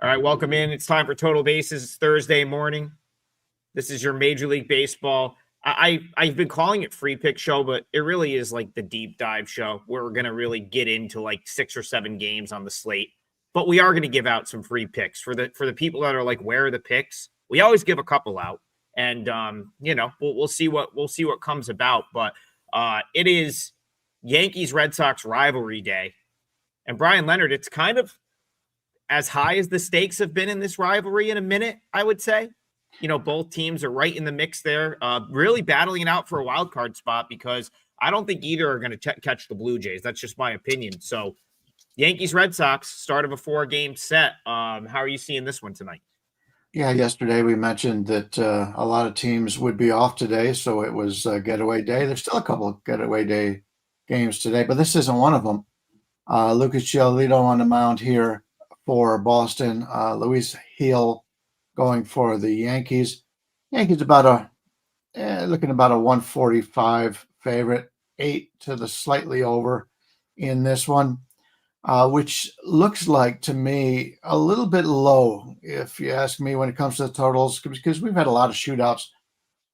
All right, welcome in. It's time for Total Bases. It's Thursday morning. This is your Major League Baseball. I've been calling it Free Pick Show, but it really is like the deep dive show where we're going to really get into like 6 or 7 games on the slate. But we are going to give out some free picks for the people that are like, where are the picks? We always give a couple out, and we'll see what comes about. But it is Yankees Red Sox rivalry day, and Bryan, Leonard, it's kind of as high as the stakes have been in this rivalry in a minute, I would say. Both teams are right in the mix there, really battling it out for a wild card spot because I don't think either are going to catch the Blue Jays. That's just my opinion. So Yankees Red Sox, start of a 4-game set. How are you seeing this one tonight? Yeah, yesterday we mentioned that a lot of teams would be off today, so it was getaway day. There's still a couple of getaway day games today, but this isn't one of them. Lucas Giolito on the mound here for Boston. Luis Gil going for the Yankees. Yankees looking about a 145 favorite, 8 to the slightly over in this one, which looks like to me a little bit low, if you ask me, when it comes to the totals, because we've had a lot of shootouts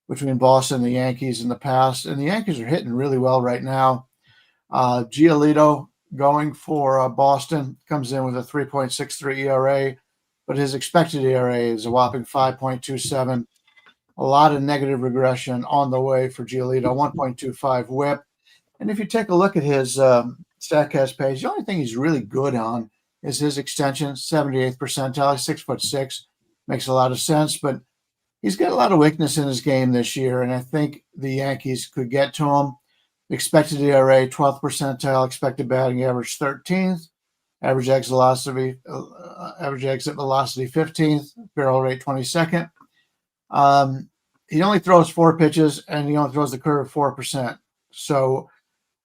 between Boston and the Yankees in the past, and the Yankees are hitting really well right now. Giolito going for Boston comes in with a 3.63 ERA, but his expected ERA is a whopping 5.27. A lot of negative regression on the way for Giolito, 1.25 whip. And if you take a look at his StatCast page, the only thing he's really good on is his extension, 78th percentile, 6'6", makes a lot of sense, but he's got a lot of weakness in his game this year, and I think the Yankees could get to him. Expected ERA, 12th percentile, expected batting average, 13th, average exit velocity, 15th, barrel rate, 22nd. He only throws 4 pitches, and he only throws the curve 4%. So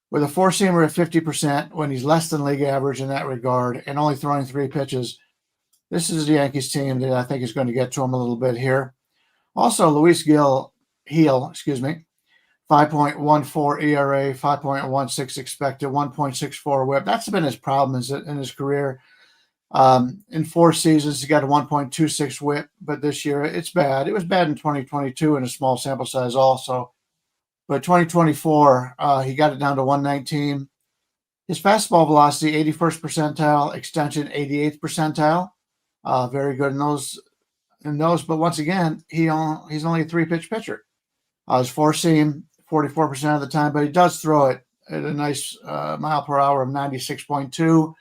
with a four-seamer at 50%, when he's less than league average in that regard, and only throwing 3 pitches, this is the Yankees team that I think is going to get to him a little bit here. Also, Luis Gil, 5.14 ERA, 5.16 expected, 1.64 whip. That's been his problem in his career. In 4 seasons, he got a 1.26 whip, but this year it's bad. It was bad in 2022 in a small sample size also. But 2024, he got it down to 119. His fastball velocity, 81st percentile, extension, 88th percentile. Very good in those. But once again, he's only a 3-pitch pitcher. His 4-seam, 44% of the time, but he does throw it at a nice mile per hour of 96.2.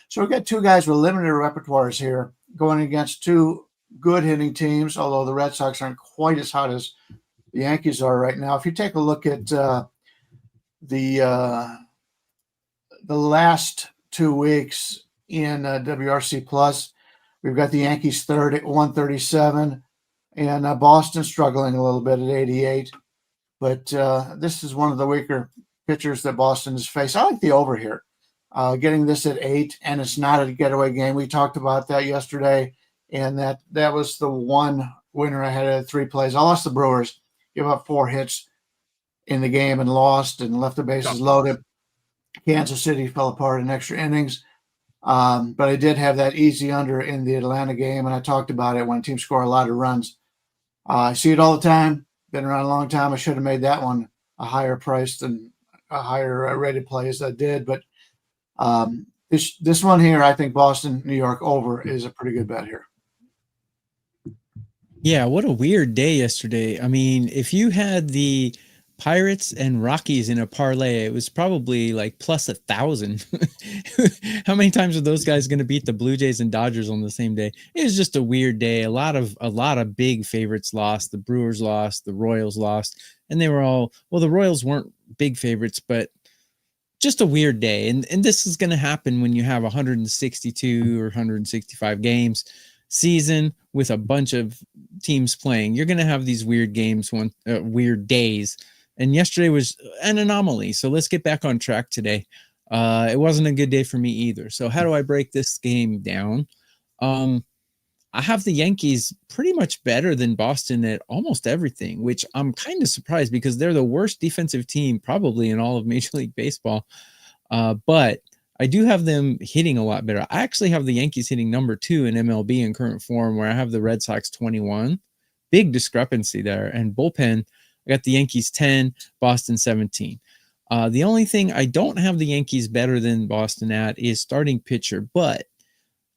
So we've got 2 guys with limited repertoires here going against 2 good hitting teams, although the Red Sox aren't quite as hot as the Yankees are right now. If you take a look at the last 2 weeks in WRC Plus, we've got the Yankees third at 137 and Boston struggling a little bit at 88. But this is one of the weaker pitchers that Boston has faced. I like the over here, getting this at 8, and it's not a getaway game. We talked about that yesterday, and that was the one winner I had at 3 plays. I lost the Brewers, gave up 4 hits in the game and lost and left the bases loaded. Kansas City fell apart in extra innings. But I did have that easy under in the Atlanta game, and I talked about it when teams score a lot of runs. I see it all the time. Been around a long time. I should have made that one a higher price than a higher rated play as I did. But this one here, I think Boston, New York over is a pretty good bet here. Yeah, what a weird day yesterday. I mean, if you had the Pirates and Rockies in a parlay, it was probably like plus 1,000. How many times are those guys going to beat the Blue Jays and Dodgers on the same day? It was just a weird day. A lot of big favorites lost. The Brewers lost, the Royals lost, and they were all, well, the Royals weren't big favorites, but just a weird day. And this is going to happen when you have 162 or 165 games season with a bunch of teams playing. You're going to have these weird games, weird days. And yesterday was an anomaly. So let's get back on track today. It wasn't a good day for me either. So how do I break this game down? I have the Yankees pretty much better than Boston at almost everything, which I'm kind of surprised because they're the worst defensive team probably in all of Major League Baseball. But I do have them hitting a lot better. I actually have the Yankees hitting number 2 in MLB in current form, where I have the Red Sox 21. Big discrepancy there. And bullpen, I got the Yankees 10, Boston 17. The only thing I don't have the Yankees better than Boston at is starting pitcher, but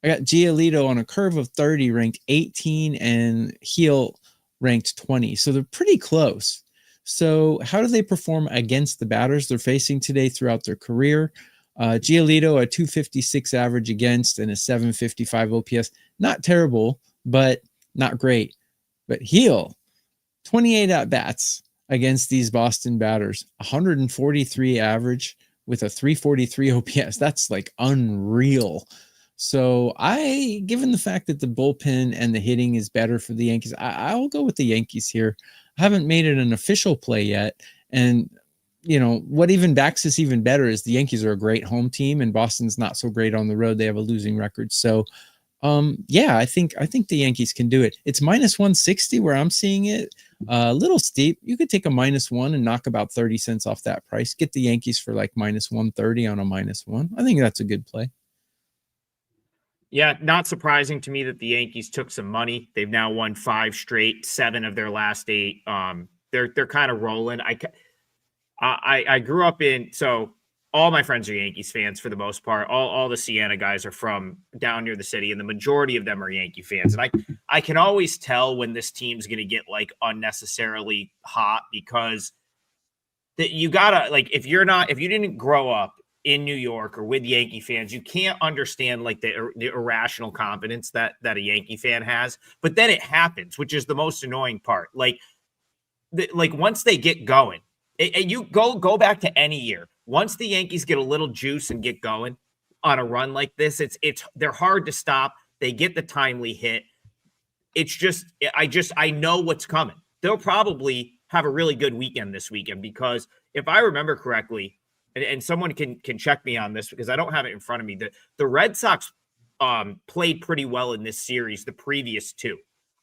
I got Giolito on a curve of 30 ranked 18 and Heel ranked 20. So they're pretty close. So how do they perform against the batters they're facing today throughout their career? Giolito, a 256 average against and a 755 OPS. Not terrible, but not great. But Heel, 28 at-bats against these Boston batters. 143 average with a 343 OPS. That's like unreal. So given the fact that the bullpen and the hitting is better for the Yankees, I'll go with the Yankees here. I haven't made it an official play yet. And, what even backs this even better is the Yankees are a great home team and Boston's not so great on the road. They have a losing record. So, I think the Yankees can do it. It's minus 160 where I'm seeing it. A little steep. You could take a -1 and knock about 30 cents off that price. Get the Yankees for like minus 130 on a -1. I think that's a good play. Yeah, not surprising to me that the Yankees took some money. They've now won 5 straight, 7 of their last 8. They're kind of rolling. I grew up so all my friends are Yankees fans for the most part. All the Siena guys are from down near the city, and the majority of them are Yankee fans. And I can always tell when this team's going to get like unnecessarily hot, because that you gotta, like, if you didn't grow up in New York or with Yankee fans, you can't understand like the irrational confidence that a Yankee fan has. But then it happens, which is the most annoying part. Like once they get going, and you go back to any year, once the Yankees get a little juice and get going on a run like this, they're hard to stop. They get the timely hit. It's just I know what's coming. They'll probably have a really good weekend this weekend, because if I remember correctly, and someone can check me on this because I don't have it in front of me, the Red Sox played pretty well in this series the previous 2.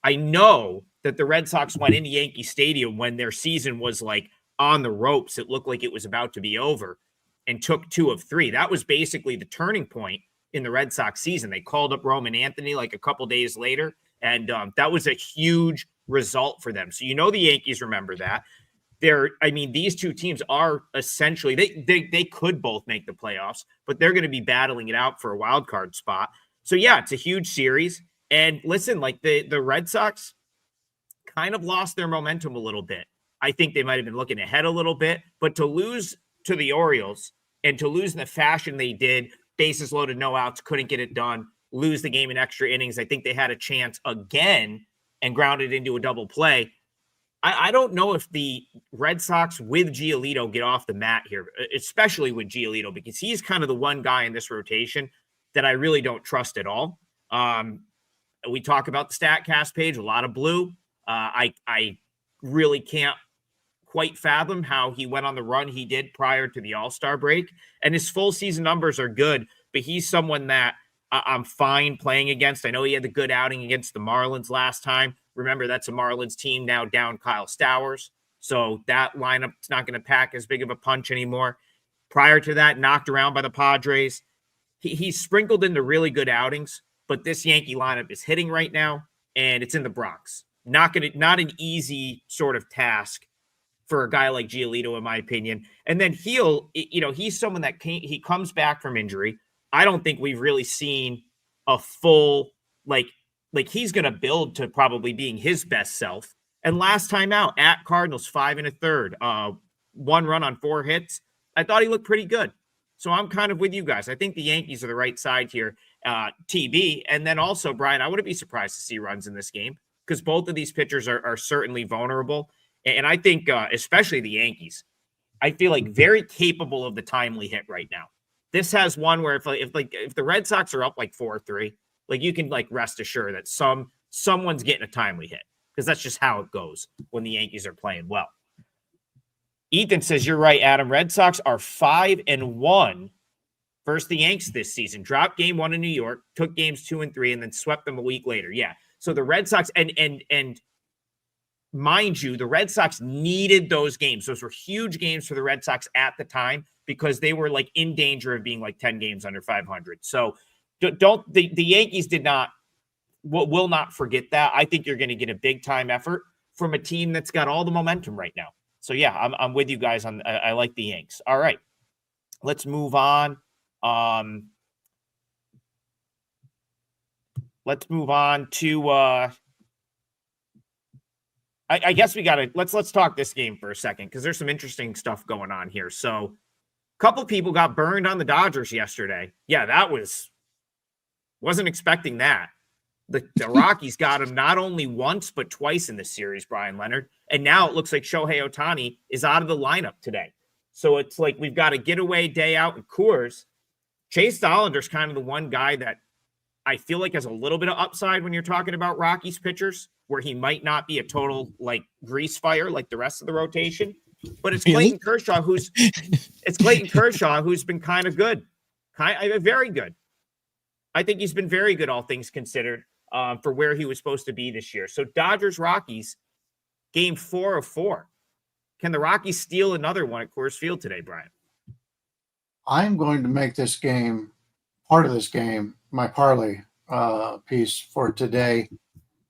I know that the Red Sox went into Yankee Stadium when their season was like on the ropes. It looked like it was about to be over, and took 2 of 3. That was basically the turning point in the Red Sox season. They called up Roman Anthony like a couple days later, and that was a huge result for them. So the Yankees remember that. These 2 teams are essentially, they could both make the playoffs, but they're going to be battling it out for a wild card spot. So yeah, it's a huge series. And listen, like the Red Sox kind of lost their momentum a little bit. I think they might have been looking ahead a little bit, but to lose to the Orioles and to lose in the fashion they did, bases loaded, no outs, couldn't get it done, lose the game in extra innings. I think they had a chance again and grounded into a double play. I don't know if the Red Sox with Giolito get off the mat here, especially with Giolito, because he's kind of the one guy in this rotation that I really don't trust at all. We talk about the StatCast page, a lot of blue. I really can't quite fathom how he went on the run he did prior to the All-Star break. And his full season numbers are good, but he's someone that I'm fine playing against. I know he had the good outing against the Marlins last time. Remember, that's a Marlins team now down Kyle Stowers. So that lineup's not going to pack as big of a punch anymore. Prior to that, knocked around by the Padres. He's sprinkled into really good outings, but this Yankee lineup is hitting right now, and it's in the Bronx. Not an easy sort of task for a guy like Giolito, in my opinion. And then Heel, he's someone that he comes back from injury. I don't think we've really seen a full, like he's going to build to probably being his best self. And last time out at Cardinals, 5 1/3, 1 run on 4 hits. I thought he looked pretty good. So I'm kind of with you guys. I think the Yankees are the right side here, TB. And then also, Brian, I wouldn't be surprised to see runs in this game, because both of these pitchers are certainly vulnerable. And I think especially the Yankees, I feel like very capable of the timely hit right now. This has one where if the Red Sox are up like 4-3, like you can like rest assured that someone's getting a timely hit, because that's just how it goes when the Yankees are playing well. Ethan says, you're right, Adam. Red Sox are 5-1 versus the Yanks this season. Dropped game 1 in New York, took games 2 and 3, and then swept them a week later. Yeah. So the Red Sox and mind you, the Red Sox needed those games. Those were huge games for the Red Sox at the time because they were like in danger of being like 10 games under 500. So the Yankees will not forget that. I think you're going to get a big time effort from a team that's got all the momentum right now. So yeah, I'm with you guys on. I like the Yanks. All right, let's move on. Let's move on to. I guess we gotta let's talk this game for a second because there's some interesting stuff going on here. So, a couple people got burned on the Dodgers yesterday. Yeah, wasn't expecting that. The Rockies got him not only once, but twice in this series, Bryan Leonard. And now it looks like Shohei Ohtani is out of the lineup today. So it's like we've got a getaway day out in Coors. Chase Dollander's kind of the one guy that I feel like has a little bit of upside when you're talking about Rockies pitchers, where he might not be a total like grease fire like the rest of the rotation. But it's Clayton Kershaw who's been kind of good. Very good. I think he's been very good, all things considered. For where he was supposed to be this year. So Dodgers-Rockies, game 4 of 4. Can the Rockies steal another one at Coors Field today, Bryan? I'm going to make this game, part of this game, my parlay piece for today.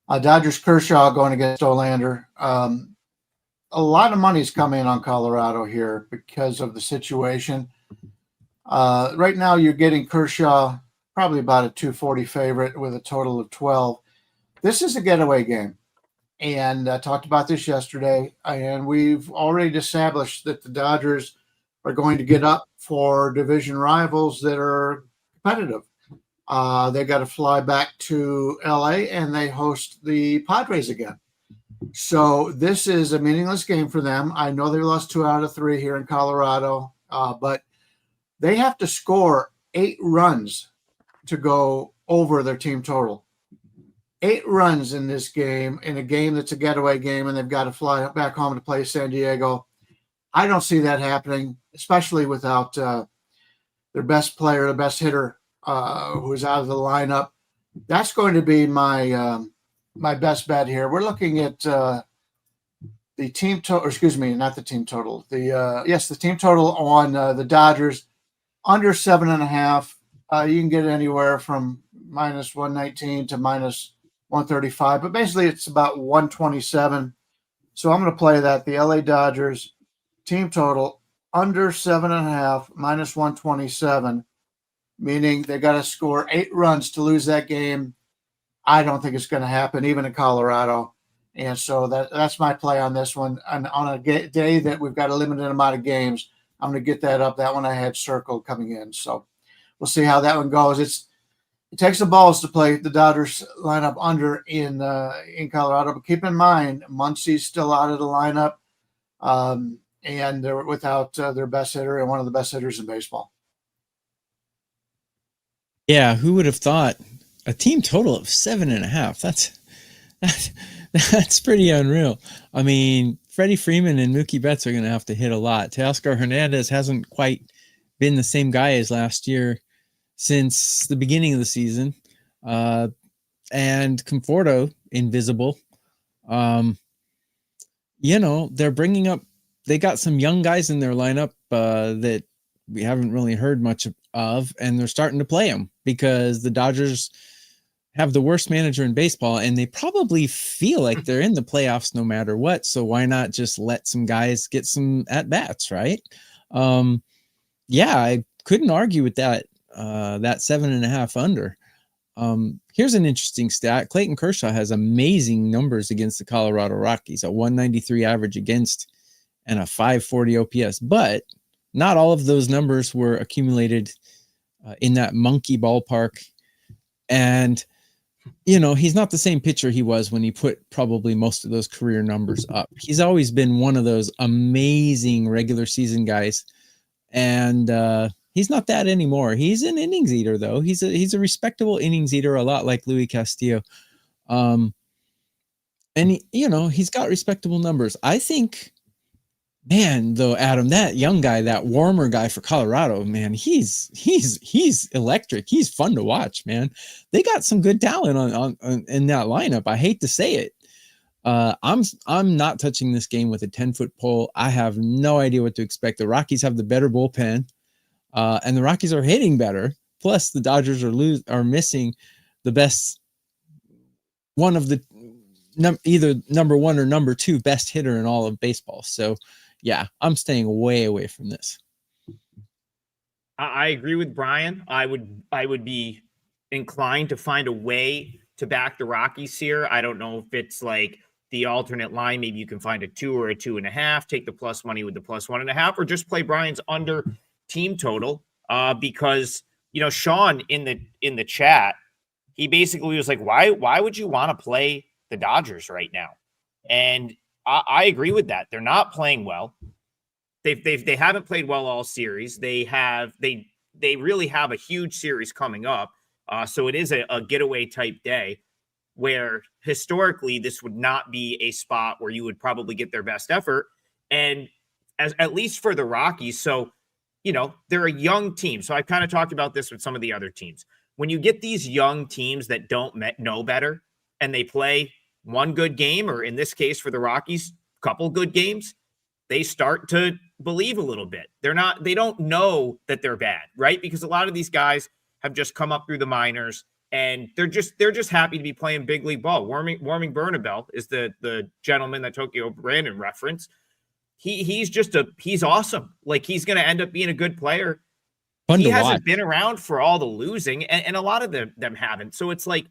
Dodgers Kershaw going against Olander. A lot of money's coming on Colorado here because of the situation. Right now you're getting Kershaw probably about a 240 favorite with a total of 12. This is a getaway game. And I talked about this yesterday. And we've already established that the Dodgers are going to get up for division rivals that are competitive. They got to fly back to LA and they host the Padres again. So this is a meaningless game for them. I know they lost 2 out of 3 here in Colorado, but they have to score 8 runs to go over their team total. 8 runs in this game, in a game that's a getaway game, and they've got to fly back home to play San Diego. I don't see that happening, especially without their best player, the best hitter, who's out of the lineup. That's going to be my my best bet here. We're looking at the team total, excuse me, not the team total. The team total on the Dodgers under 7.5. You can get anywhere from minus 119 to minus 135, but basically it's about 127. So I'm going to play that. The LA Dodgers team total under 7.5, minus 127, meaning they got to score 8 runs to lose that game. I don't think it's going to happen, even in Colorado. And so that's my play on this one. And on a day that we've got a limited amount of games, I'm going to get that up. That one I had circled coming in. So we'll see how that one goes. It takes the balls to play the Dodgers lineup under in Colorado, but keep in mind Muncy's still out of the lineup, and they're without their best hitter and one of the best hitters in baseball. Yeah, who would have thought a team total of 7.5? That's pretty unreal. I mean, Freddie Freeman and Mookie Betts are going to have to hit a lot. Teoscar Hernandez hasn't quite been the same guy as last year since the beginning of the season. And Conforto, invisible. They're bringing up, they got some young guys in their lineup that we haven't really heard much of, and they're starting to play them because the Dodgers have the worst manager in baseball, and they probably feel like they're in the playoffs no matter what. So why not just let some guys get some at-bats, right? I couldn't argue with that. That 7.5 under. Here's an interesting stat. Clayton Kershaw has amazing numbers against the Colorado Rockies, a 193 average against and a 540 OPS, but not all of those numbers were accumulated in that monkey ballpark. And, he's not the same pitcher he was when he put probably most of those career numbers up. He's always been one of those amazing regular season guys. And, he's not that anymore. He's an innings eater, though. He's a respectable innings eater, a lot like Louis Castillo. And he's got respectable numbers. I think, man, though, Adam, that young guy, that warmer guy for Colorado, man, he's electric. He's fun to watch, man. They got some good talent on in that lineup. I hate to say it, I'm not touching this game with a 10-foot pole. I have no idea what to expect. The Rockies have the better bullpen, and the Rockies are hitting better. Plus, the Dodgers are missing the best one of the either number one or number two best hitter in all of baseball. So, yeah, I'm staying way away from this. I agree with Bryan. I would be inclined to find a way to back the Rockies here. I don't know if it's like the alternate line. Maybe you can find a 2 or a 2.5, take the plus money with the plus 1.5, or just play Bryan's under team total. Because Sean in the chat, he basically was like, why would you want to play the Dodgers right now? And I agree with that. They're not playing well. They haven't played well all series. They really have a huge series coming up. So it is a getaway type day where historically this would not be a spot where you would probably get their best effort. And at least for the Rockies. So, they're a young team. So I've kind of talked about this with some of the other teams. When you get these young teams that don't know better and they play one good game, or in this case for the Rockies, a couple good games, they start to believe a little bit. They don't know that they're bad, right? Because a lot of these guys have just come up through the minors and they're just happy to be playing big league ball. Warming Bernabel is the gentleman that Tokyo Brandon referenced. He's awesome. Like, he's going to end up being a good player. Fun he to hasn't watch. been around for all the losing, and a lot of them haven't. So it's like,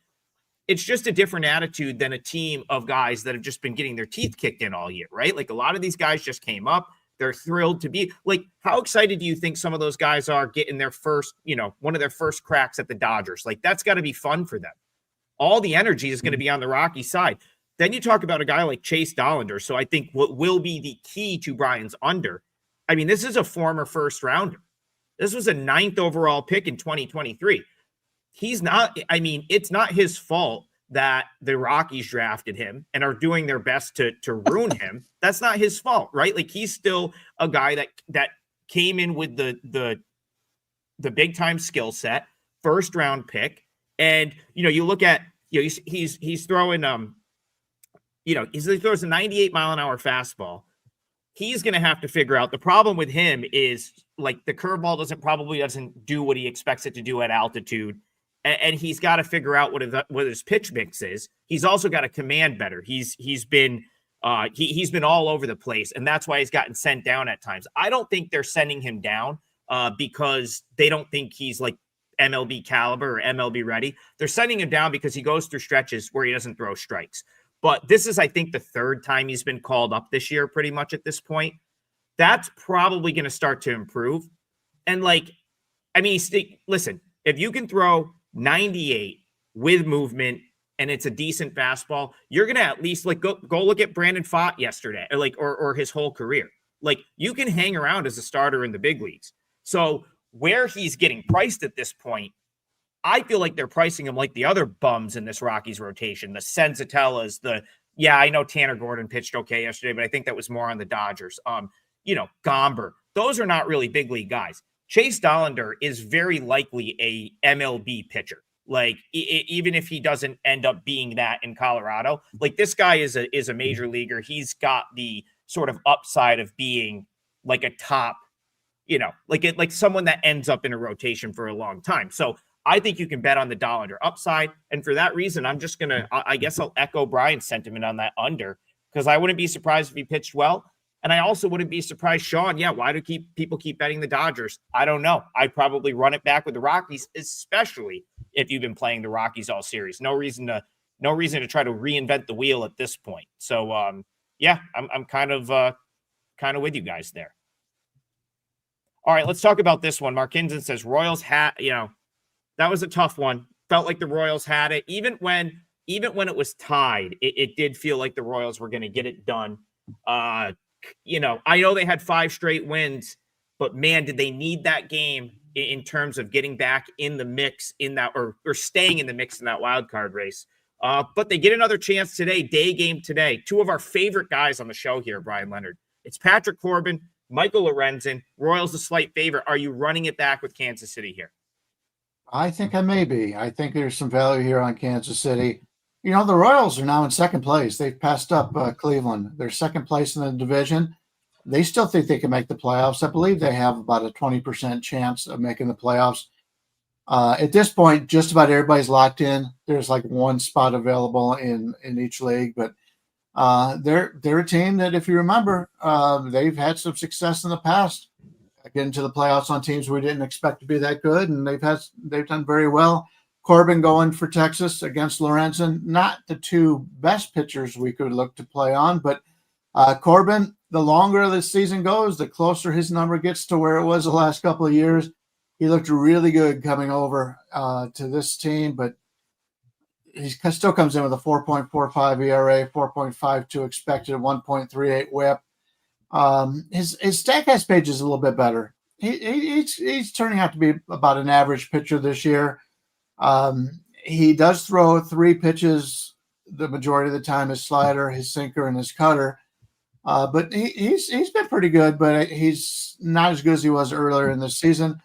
it's just a different attitude than a team of guys that have just been getting their teeth kicked in all year, right? Like, a lot of these guys just came up. They're thrilled to be like, how excited do you think some of those guys are getting their first, one of their first cracks at the Dodgers? Like, that's got to be fun for them. All the energy is going to be on the Rocky side. Then you talk about a guy like Chase Dollander. So I think what will be the key to Bryan's under, I mean, this is a former first rounder. This was a 9th overall pick in 2023. It's not his fault that the Rockies drafted him and are doing their best to ruin him. That's not his fault, right? Like, he's still a guy that came in with the big time skill set, first round pick. And, you look at, he's throwing, he throws a 98 mile an hour fastball. He's going to have to figure out, the problem with him is, like, the curveball doesn't do what he expects it to do at altitude. And he's got to figure out what his pitch mix is. He's also got to command better. He's been all over the place, and that's why he's gotten sent down at times. I don't think they're sending him down because they don't think he's like MLB caliber or MLB ready. They're sending him down because he goes through stretches where he doesn't throw strikes. But this is, I think, the third time he's been called up this year, pretty much at this point. That's probably going to start to improve. And listen, if you can throw 98 with movement and it's a decent fastball, you're going to at least go look at Brandon Pfaadt yesterday, or his whole career. Like, you can hang around as a starter in the big leagues. So where he's getting priced at this point, I feel like they're pricing him like the other bums in this Rockies rotation, the Senzatellas, I know Tanner Gordon pitched okay yesterday, but I think that was more on the Dodgers. Gomber. Those are not really big league guys. Chase Dollander is very likely a MLB pitcher. Like, even if he doesn't end up being that in Colorado, like, this guy is a major leaguer. He's got the sort of upside of being like a top, like someone that ends up in a rotation for a long time. So I think you can bet on the Dollander upside. And for that reason, I'm just going to, I guess I'll echo Bryan's sentiment on that under, because I wouldn't be surprised if he pitched well. And I also wouldn't be surprised, Sean. Yeah, why do people keep betting the Dodgers? I don't know. I'd probably run it back with the Rockies, especially if you've been playing the Rockies all series. No reason to try to reinvent the wheel at this point. So I'm kind of with you guys there. All right, let's talk about this one. Markinson says Royals that was a tough one. Felt like the Royals had it. Even when it was tied, it did feel like the Royals were going to get it done. I know they had 5 straight wins, but man, did they need that game in terms of getting back in the mix in that, or staying in the mix in that wild card race. But they get another chance today, day game today. 2 of our favorite guys on the show here, Bryan Leonard. It's Patrick Corbin, Michael Lorenzen. Royals a slight favorite. Are you running it back with Kansas City here? I think I may be. I think there's some value here on Kansas City. You know, the Royals are now in second place. They've passed up Cleveland. They're second place in the division. They still think they can make the playoffs. I believe they have about a 20% chance of making the playoffs. At this point, just about everybody's locked in. There's like one spot available in each league, but they're a team that, if you remember, they've had some success in the past, getting to the playoffs on teams we didn't expect to be that good, and they've done very well. Corbin going for Texas against Lorenzen, not the two best pitchers we could look to play on, but Corbin, the longer the season goes, the closer his number gets to where it was the last couple of years. He looked really good coming over to this team, but he still comes in with a 4.45 ERA, 4.52 expected, 1.38 WHIP. His Statcast page is a little bit better. He's turning out to be about an average pitcher this year. He does throw 3 pitches the majority of the time: his slider, his sinker, and his cutter. But he's been pretty good, but he's not as good as he was earlier in the season.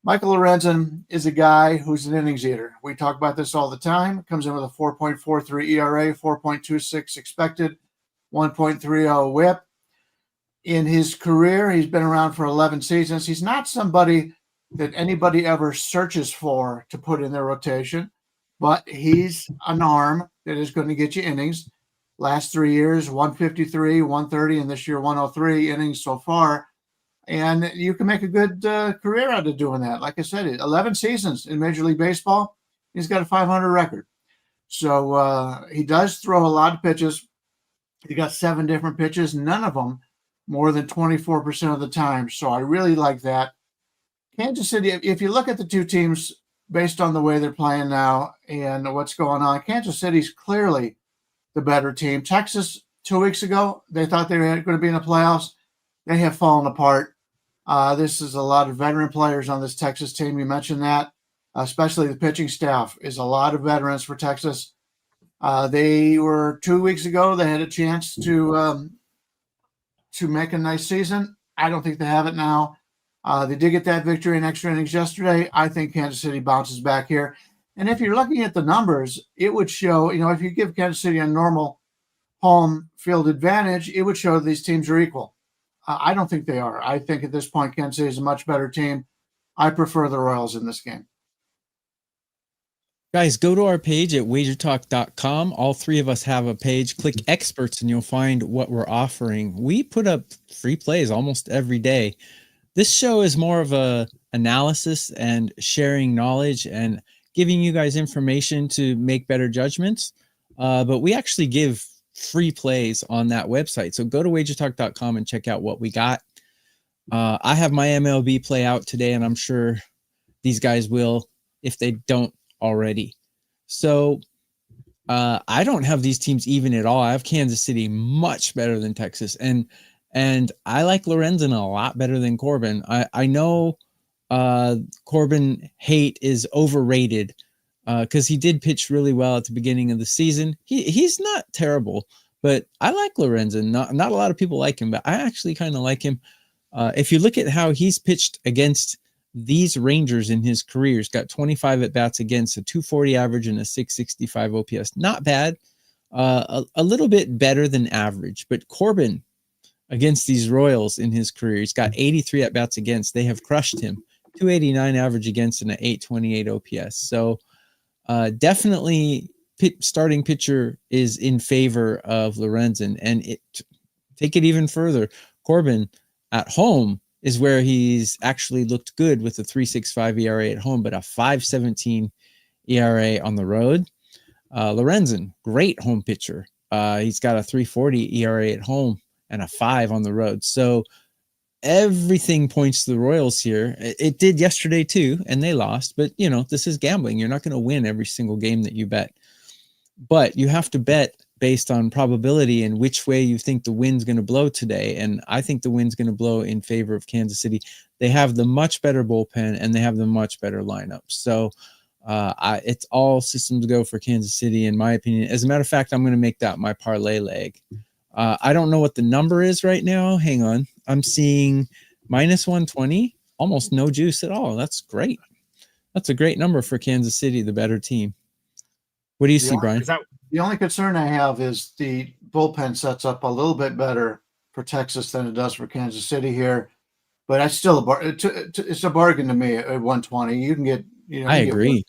Michael Lorenzen is a guy who's an innings eater. We talk about this all the time. Comes in with a 4.43 ERA, 4.26 expected, 1.30 WHIP. In his career, he's been around for 11 seasons. He's not somebody that anybody ever searches for to put in their rotation, but he's an arm that is going to get you innings. Last 3 years, 153, 130, and this year 103 innings so far. And you can make a good career out of doing that. Like I said, 11 seasons in Major League Baseball. He's got a 500 record. So he does throw a lot of pitches. He got 7 different pitches, none of them more than 24% of the time. So I really like that. Kansas City, if you look at the two teams based on the way they're playing now and what's going on, Kansas City's clearly the better team. Texas, 2 weeks ago, they thought they were going to be in the playoffs. They have fallen apart. This is a lot of veteran players on this Texas team. You mentioned that, especially the pitching staff is a lot of veterans for Texas. They were 2 weeks ago. They had a chance to make a nice season. I don't think they have it now. They did get that victory in extra innings yesterday. I think Kansas City bounces back here. And if you're looking at the numbers, it would show, if you give Kansas City a normal home field advantage, it would show these teams are equal. I don't think they are. I think at this point, Kansas City is a much better team. I prefer the Royals in this game. Guys, go to our page at wagertalk.com. All 3 of us have a page. Click experts and you'll find what we're offering. We put up free plays almost every day. This show is more of a analysis and sharing knowledge and giving you guys information to make better judgments. But we actually give free plays on that website. So go to wagertalk.com and check out what we got. I have my MLB play out today, and I'm sure these guys will if they don't already. So I don't have these teams even at all. I have Kansas City much better than Texas. And I like Lorenzen a lot better than Corbin. I know Corbin hate is overrated because he did pitch really well at the beginning of the season. He's not terrible, but I like Lorenzen. Not a lot of people like him, but I actually kind of like him. If you look at how he's pitched against these Rangers in his career, he's got 25 at-bats against a 240 average and a 665 OPS. Not bad. A little bit better than average, but Corbin against these Royals in his career, he's got 83 at-bats against. They have crushed him. 289 average against and an 828 OPS. So definitely starting pitcher is in favor of Lorenzen. And take it even further. Corbin at home is where he's actually looked good with a 3.65 ERA at home, but a 5.17 ERA on the road. Lorenzen, great home pitcher. He's got a 3.40 ERA at home and a 5 on the road. So everything points to the Royals here. It did yesterday too, and they lost. But, this is gambling. You're not going to win every single game that you bet. But you have to bet based on probability and which way you think the wind's going to blow today. And I think the wind's going to blow in favor of Kansas City. They have the much better bullpen, and they have the much better lineup. So it's all systems go for Kansas City, in my opinion. As a matter of fact, I'm going to make that my parlay leg. I don't know what the number is right now. Hang on. I'm seeing -120, almost no juice at all. That's great. That's a great number for Kansas City, the better team. What do you see, Brian? The only concern I have is the bullpen sets up a little bit better for Texas than it does for Kansas City here. But that's still it's a bargain to me at 120. You can get, I agree.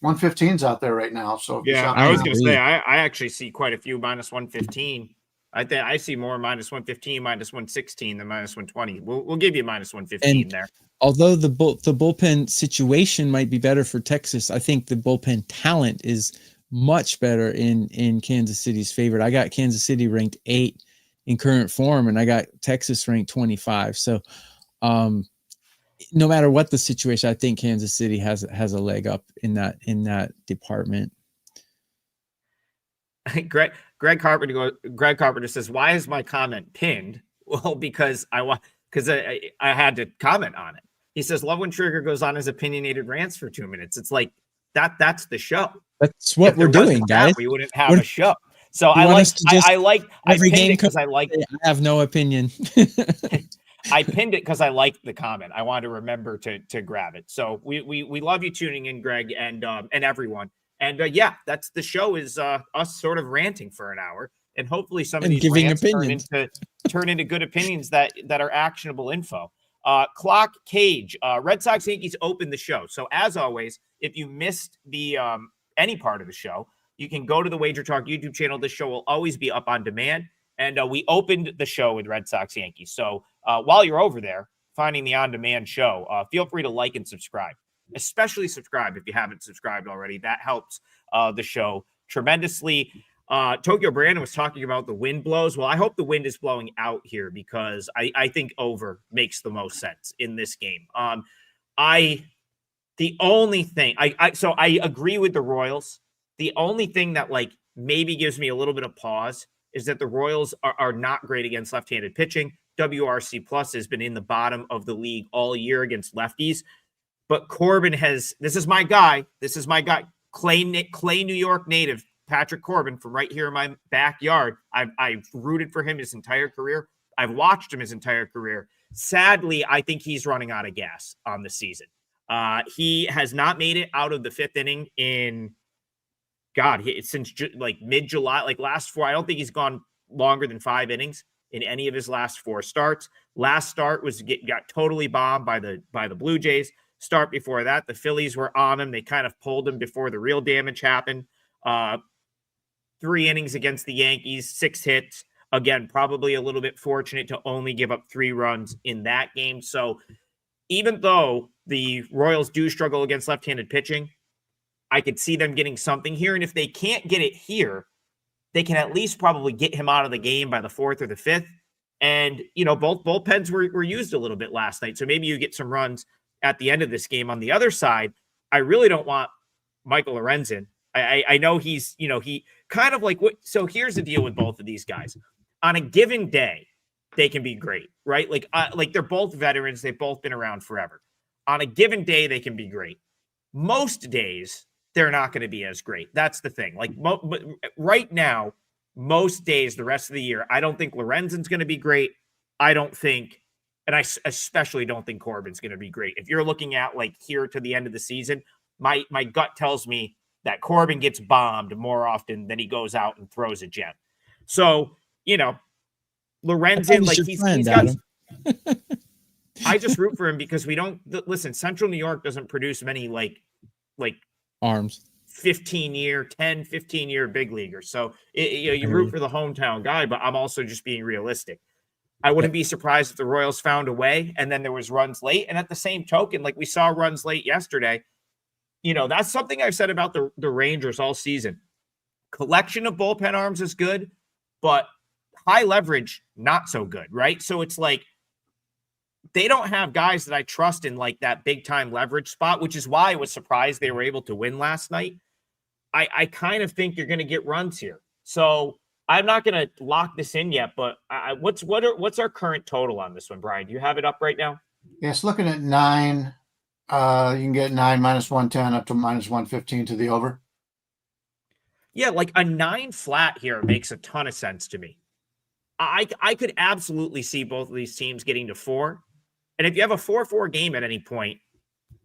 115's out there right now. So if you Yeah, shop I was around- going to say I actually see quite a few minus 115. I think I see more minus 115, minus 116 than minus 120. We'll give you minus 115 And there. although the bullpen situation might be better for Texas, I think the bullpen talent is much better in Kansas City's favorite. I got Kansas City ranked 8 in current form, and I got Texas ranked 25. So no matter what the situation, I think Kansas City has a leg up in that department. Greg Carpenter says, "Why is my comment pinned?" Well, because I had to comment on it. He says, "Love when Trigger goes on his opinionated rants for 2 minutes." It's like that's the show. That's what we're doing, guys. We wouldn't have a show. So I pinned it because I like. I have no opinion. I pinned it because I liked the comment. I wanted to remember to grab it. So we love you tuning in, Greg, and everyone. And yeah, that's the show is us sort of ranting for an hour, and hopefully some of these rants turn into good opinions that are actionable info. Clock Cage, Red Sox Yankees opened the show. So as always, if you missed the any part of the show, you can go to the Wager Talk YouTube channel. This show will always be up on demand. And we opened the show with Red Sox Yankees. So while you're over there finding the on-demand show, feel free to like and subscribe. Especially subscribe if you haven't subscribed already. That helps the show tremendously. Tokyo Brandon was talking about the wind blows. Well, I hope the wind is blowing out here because I think over makes the most sense in this game. The only thing so I agree with the Royals. The only thing that like maybe gives me a little bit of pause is that the Royals are not great against left-handed pitching. WRC plus has been in the bottom of the league all year against lefties. But Corbin this is my guy, Clay, New York native, Patrick Corbin from right here in my backyard. I've rooted for him his entire career. I've watched him his entire career. Sadly, I think he's running out of gas on the season. He has not made it out of the 5th inning since like mid-July, like last 4. I don't think he's gone longer than 5 innings in any of his last 4 starts. Last start got totally bombed by the Blue Jays. Start before that, the Phillies were on him. They kind of pulled him before the real damage happened. 3 innings against the Yankees, 6 hits. Again, probably a little bit fortunate to only give up 3 runs in that game. So even though the Royals do struggle against left-handed pitching, I could see them getting something here. And if they can't get it here, they can at least probably get him out of the game by the 4th or the 5th. And, both bullpens were used a little bit last night. So maybe you get some runs at the end of this game. On the other side, I really don't want Michael Lorenzen. I know he's, he kind of like what. So here's the deal with both of these guys. On a given day, they can be great, right? Like they're both veterans. They've both been around forever. On a given day, they can be great. Most days, they're not going to be as great. That's the thing. Like right now, most days, the rest of the year, I don't think Lorenzen's going to be great. I don't think. And I especially don't think Corbin's going to be great. If you're looking at like here to the end of the season, my gut tells me that Corbin gets bombed more often than he goes out and throws a gem. So, Lorenzen, like he's got. I just root for him because we don't listen. Central New York doesn't produce many like arms 15-year big leaguers. So you root for the hometown guy, but I'm also just being realistic. I wouldn't be surprised if the Royals found a way and then there was runs late. And at the same token, like we saw runs late yesterday, that's something I've said about the Rangers all season. Collection of bullpen arms is good, but high leverage, not so good, right? So it's like they don't have guys that I trust in like that big time leverage spot, which is why I was surprised they were able to win last night. I kind of think you're going to get runs here. So I'm not going to lock this in yet, but what's our current total on this one, Brian? Do you have it up right now? Yes, looking at 9. You can get 9 minus 110 up to minus 115 to the over. Yeah, like a 9 flat here makes a ton of sense to me. I could absolutely see both of these teams getting to 4. And if you have a 4-4 game at any point,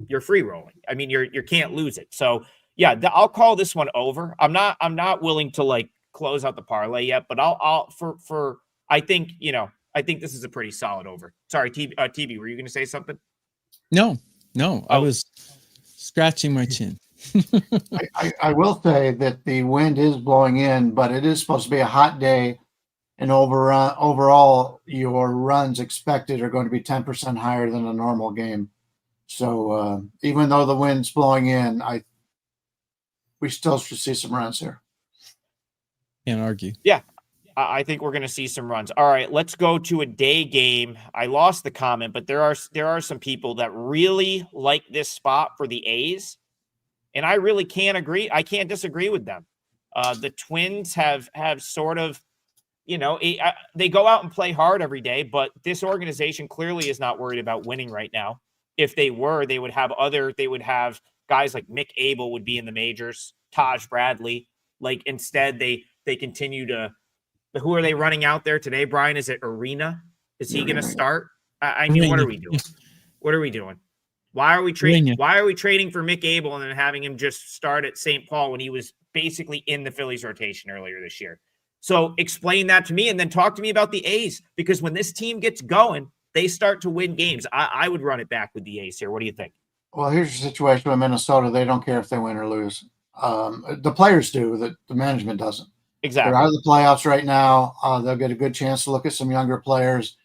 you're free rolling. I mean, you can't lose it. So, Yeah, I'll call this one over. I'm not willing to like close out the parlay yet, but I think, I think this is a pretty solid over. Sorry, TB, were you going to say something? No, I Oh. was scratching my chin. I will say that the wind is blowing in, but it is supposed to be a hot day, and overall, your runs expected are going to be 10% higher than a normal game. So even though the wind's blowing in, we still should see some runs here. Can't argue. Yeah, I think we're going to see some runs. All right, let's go to a day game. I lost the comment, but there are some people that really like this spot for the A's, and I really can't agree. I can't disagree with them. The Twins have sort of, they go out and play hard every day, but this organization clearly is not worried about winning right now. If they were, they would have guys like Mick Abel would be in the majors, Taj Bradley. Like instead, they continue to. Who are they running out there today, Bryan? Is it Arena? Is he going to start? I mean, what are we doing? What are we doing? Why are we trading? Why are we trading for Mick Abel and then having him just start at St. Paul when he was basically in the Phillies rotation earlier this year? So explain that to me, and then talk to me about the A's, because when this team gets going, they start to win games. I would run it back with the A's here. What do you think? Well, here's the situation with Minnesota. They don't care if they win or lose. The players do. The management doesn't. Exactly. They're out of the playoffs right now. They'll get a good chance to look at some younger players,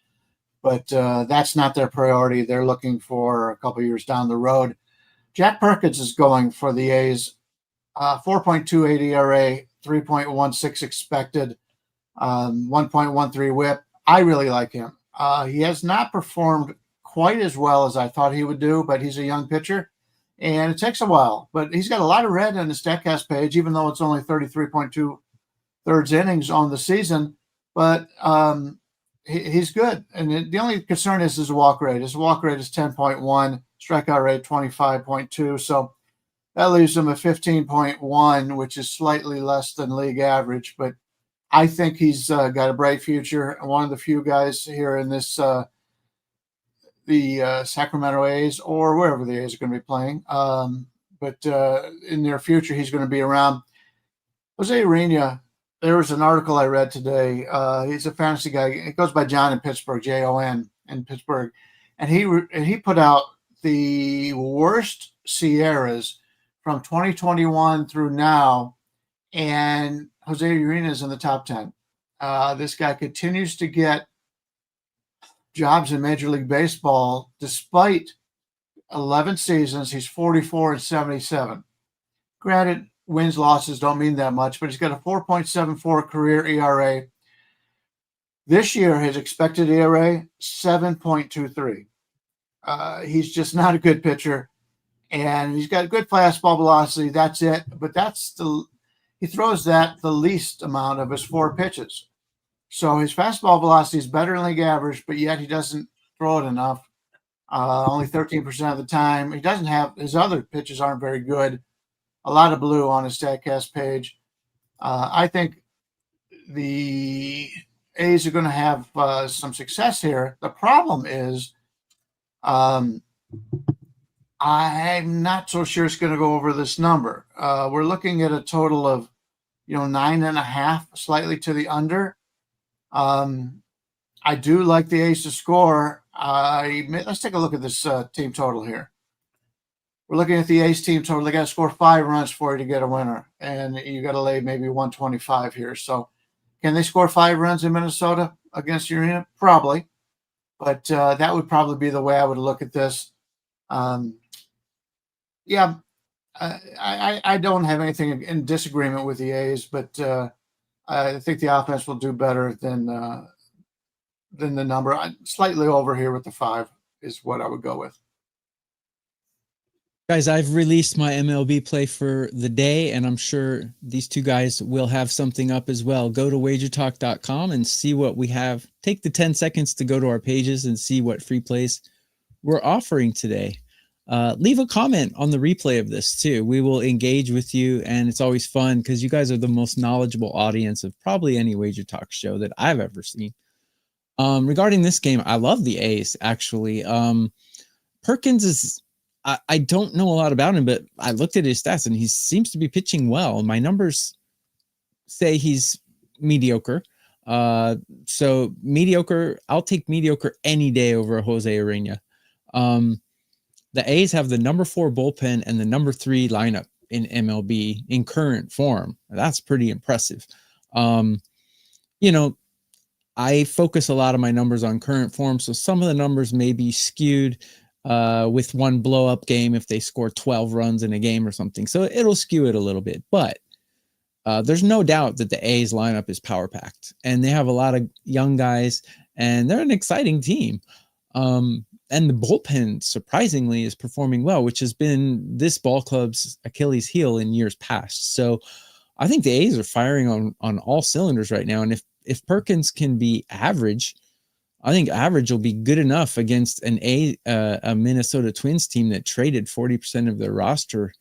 but that's not their priority. They're looking for a couple years down the road. Jack Perkins is going for the A's. 4.28 ERA, 3.16 expected, 1.13 WHIP. I really like him. He has not performed quite as well as I thought he would do, but he's a young pitcher, and it takes a while. But he's got a lot of red on his StatCast page, even though it's only 33.2 thirds innings on the season. But he's good. And the only concern is his walk rate. His walk rate is 10.1, strikeout rate 25.2. So that leaves him at 15.1, which is slightly less than league average. But I think he's got a bright future. One of the few guys here in this the Sacramento A's, or wherever the A's are going to be playing. But in their future, he's going to be around. Jose Urena, there was an article I read today. He's a fantasy guy. It goes by John in Pittsburgh, Jon in Pittsburgh. And he put out the worst Sierras from 2021 through now. And Jose Urena is in the top 10. This guy continues to get jobs in Major League Baseball despite 11 seasons. He's 44-77. Granted, wins, losses don't mean that much, but he's got a 4.74 career ERA. This year, his expected ERA, 7.23. He's just not a good pitcher, and he's got good fastball velocity. That's it, but he throws that the least amount of his 4 pitches. So his fastball velocity is better than league average, but yet he doesn't throw it enough. Only 13% of the time. He doesn't have his other pitches aren't very good. A lot of blue on his StatCast page. I think the A's are going to have some success here. The problem is I'm not so sure it's going to go over this number. We're looking at a total of 9.5, slightly to the under. I do like the A's to score. Let's take a look at this team total here. We're looking at the A's team total. They got to score 5 runs for you to get a winner, and you got to lay maybe 125 here. So, can they score 5 runs in Minnesota against Urena? Probably, but that would probably be the way I would look at this. I don't have anything in disagreement with the A's, but I think the offense will do better than the number. Slightly over here with the 5 is what I would go with. Guys, I've released my MLB play for the day, and I'm sure these two guys will have something up as well. Go to wagertalk.com and see what we have. Take the 10 seconds to go to our pages and see what free plays we're offering today. Leave a comment on the replay of this too. We will engage with you, and it's always fun because you guys are the most knowledgeable audience of probably any Wager Talk show that I've ever seen. Regarding this game, I love the A's, actually. Perkins is... I don't know a lot about him, but I looked at his stats and he seems to be pitching well. My numbers say he's mediocre. So mediocre, I'll take mediocre any day over Jose Urena. The A's have the number 4 bullpen and the number 3 lineup in MLB in current form. That's pretty impressive. I focus a lot of my numbers on current form, so some of the numbers may be skewed with one blow-up game if they score 12 runs in a game or something. So it'll skew it a little bit. But there's no doubt that the A's lineup is power-packed, and they have a lot of young guys, and they're an exciting team. And the bullpen, surprisingly, is performing well, which has been this ball club's Achilles heel in years past. So I think the A's are firing on all cylinders right now. And if Perkins can be average, I think average will be good enough against a Minnesota Twins team that traded 40% of their roster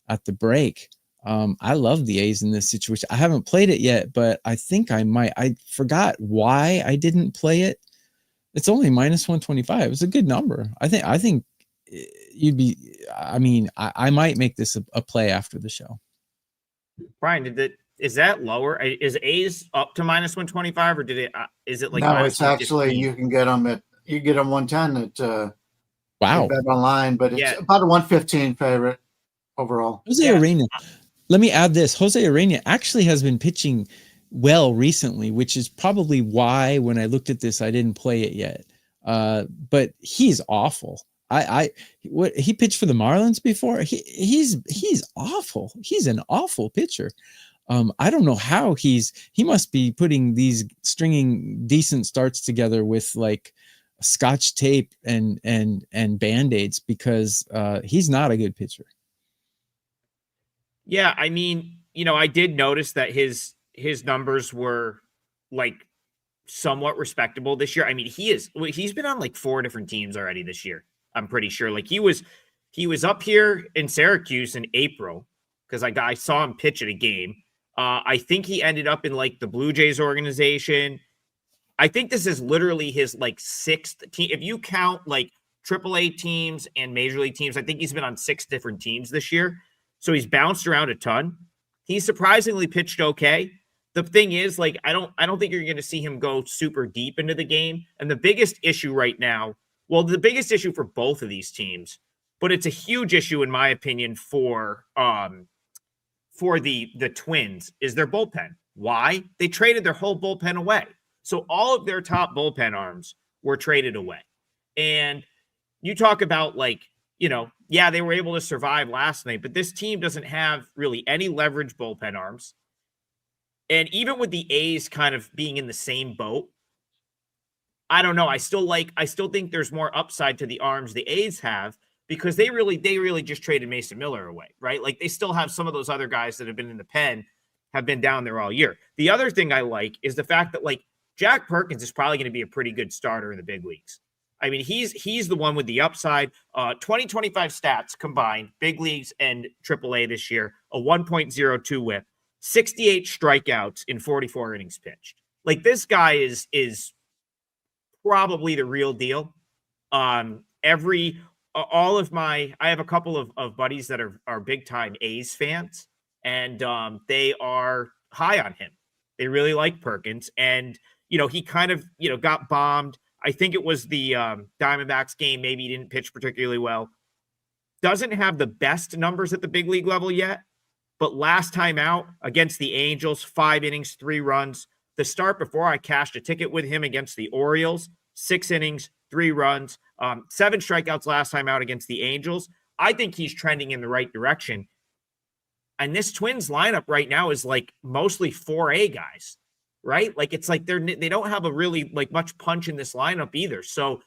at the break. I love the A's in this situation. I haven't played it yet, but I think I might. I forgot why I didn't play it. It's only -125. It's a good number. I think you'd be. I mean, I might make this a play after the show. Brian, is that lower? Is A's up to -125, or is it like? No, it's actually you can get them 110 at wow, Bet Online, but it's about a 115 favorite overall. Jose Urena. Let me add this: Jose Urena actually has been pitching well recently, which is probably why when I looked at this, I didn't play it yet. But he's awful. What he pitched for the Marlins before. He's awful. He's an awful pitcher. I don't know how he must be stringing decent starts together with like Scotch tape and Band-Aids because he's not a good pitcher. Yeah, I mean, I did notice that his numbers were like somewhat respectable this year. I mean, he's been on like 4 different teams already this year. I'm pretty sure. Like he was up here in Syracuse in April because I saw him pitch at a game. I think he ended up in like the Blue Jays organization. I think this is literally his like 6th team. If you count like AAA teams and Major League teams, I think he's been on 6 different teams this year. So he's bounced around a ton. He surprisingly pitched okay. The thing is, like, I don't think you're going to see him go super deep into the game. And the biggest issue right now, well, the biggest issue for both of these teams, but it's a huge issue in my opinion for the Twins is their bullpen. Why? They traded their whole bullpen away. So all of their top bullpen arms were traded away. And you talk about like, they were able to survive last night, but this team doesn't have really any leverage bullpen arms. And even with the A's kind of being in the same boat, I don't know. I still think there's more upside to the arms the A's have because they really just traded Mason Miller away, right? Like they still have some of those other guys that have been in the pen have been down there all year. The other thing I like is the fact that like Jack Perkins is probably going to be a pretty good starter in the big leagues. I mean, he's the one with the upside. 2025 stats combined, big leagues and AAA this year, a 1.02 whip, 68 strikeouts in 44 innings pitched. Like this guy is probably the real deal. I have a couple of buddies that are big time A's fans, and they are high on him. They really like Perkins, and he kind of got bombed. I think it was the Diamondbacks game. Maybe he didn't pitch particularly well. Doesn't have the best numbers at the big league level yet, but last time out against the Angels, 5 innings, 3 runs. The start before I cashed a ticket with him against the Orioles, 6 innings, 3 runs, 7 strikeouts last time out against the Angels. I think he's trending in the right direction. And this Twins lineup right now is like mostly 4A guys. Right? Like it's like they don't have a really like much punch in this lineup either. So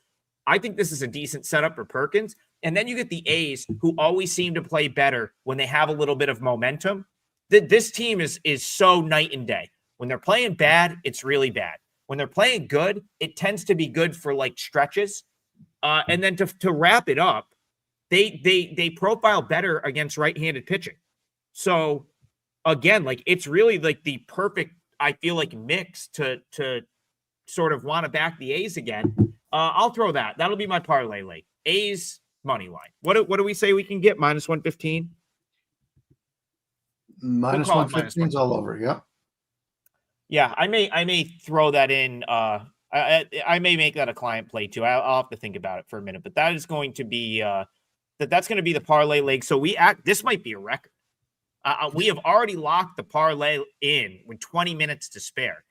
I think this is a decent setup for Perkins. And then you get the A's who always seem to play better when they have a little bit of momentum. This team is so night and day. When they're playing bad, it's really bad. When they're playing good, it tends to be good for like stretches. And then to wrap it up, they profile better against right-handed pitching. So again, like it's really like the perfect, I feel like, mix to sort of want to back the A's again. I'll throw that. That'll be my parlay late. A's money line. What do we say we can get? Minus 115? Minus call it 115 is all over. Yep. Yeah, I may throw that in. I may make that a client play too. I'll have to think about it for a minute, but that is going to be that's going to be the parlay leg. So this might be a record. We have already locked the parlay in with 20 minutes to spare.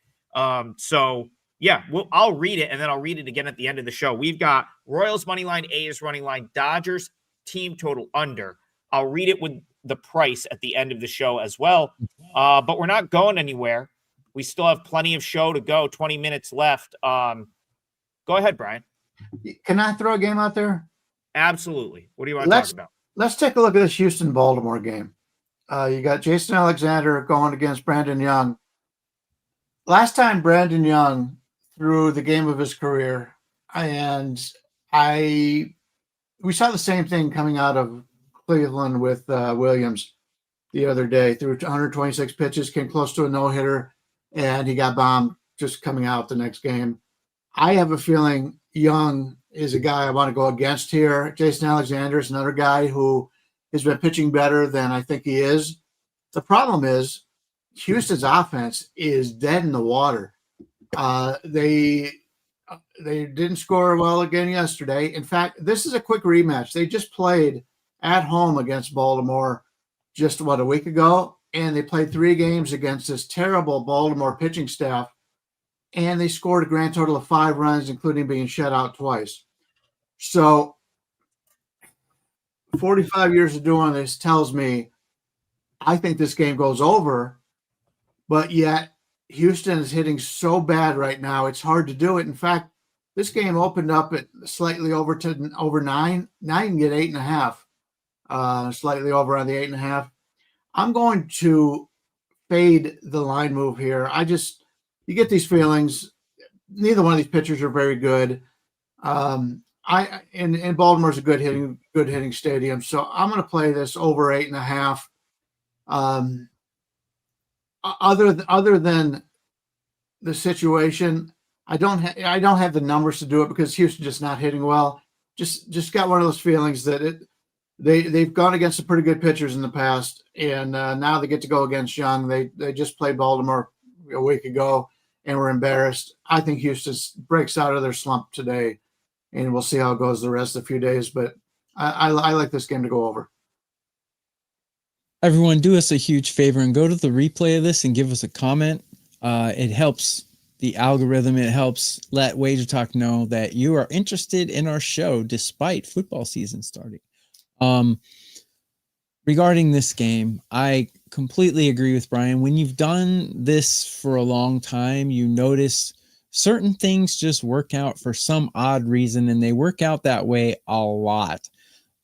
So yeah, I'll read it and then I'll read it again at the end of the show. We've got Royals money line, A's running line, Dodgers team total under. I'll read it with the price at the end of the show as well. But we're not going anywhere. We still have plenty of show to go. 20 minutes left. Go ahead, Brian. Can I throw a game out there? Absolutely. What do you want to talk about? Let's take a look at this Houston-Baltimore game. You got Jason Alexander going against Brandon Young. Last time Brandon Young threw the game of his career, and we saw the same thing coming out of Cleveland with Williams the other day. Threw 126 pitches, came close to a no-hitter, and he got bombed just coming out the next game. I have a feeling Young is a guy I want to go against here. Jason Alexander is another guy who has been pitching better than I think he is. The problem is Houston's offense is dead in the water. They didn't score well again yesterday. In fact, this is a quick rematch. They just played at home against Baltimore just, a week ago, and they played 3 games against this terrible Baltimore pitching staff, and they scored a grand total of 5 runs, including being shut out twice. So 45 years of doing this tells me I think this game goes over, but yet Houston is hitting so bad right now, it's hard to do it. In fact, this game opened up at slightly over 9. Now you can get 8.5, slightly over on the 8.5. I'm going to fade the line move here. You get these feelings. Neither one of these pitchers are very good. And Baltimore's a good hitting stadium, so I'm going to play this over 8.5. Other than the situation, I don't have the numbers to do it because Houston's just not hitting well. Just got one of those feelings that they've gone against some pretty good pitchers in the past, and now they get to go against Young. They just played Baltimore a week ago and were embarrassed. I think Houston breaks out of their slump today, and we'll see how it goes the rest of the few days. But I like this game to go over. Everyone, do us a huge favor and go to the replay of this and give us a comment. It helps the algorithm. It helps let Wager Talk know that you are interested in our show despite football season starting. Regarding this game, I completely agree with Brian. When you've done this for a long time, you notice certain things just work out for some odd reason, and they work out that way a lot.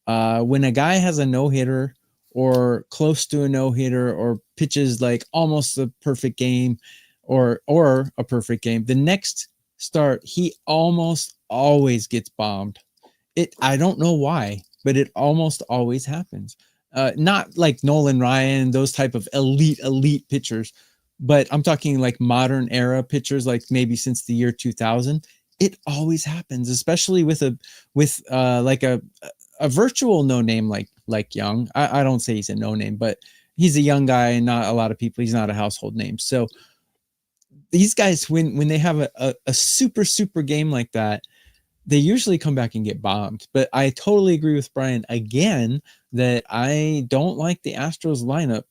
When a guy has a no-hitter or close to a no-hitter or pitches like almost a perfect game or a perfect game, the next start, he almost always gets bombed. I don't know why, but it almost always happens. Not like Nolan Ryan, those type of elite pitchers, but I'm talking like modern era pitchers, like maybe since the year 2000. It always happens, especially with like a virtual no name like Young. I don't say he's a no name, but he's a young guy and not a lot of people. He's not a household name. So these guys, when they have a super game like that, they usually come back and get bombed. But I totally agree with Brian again that I don't like the Astros lineup.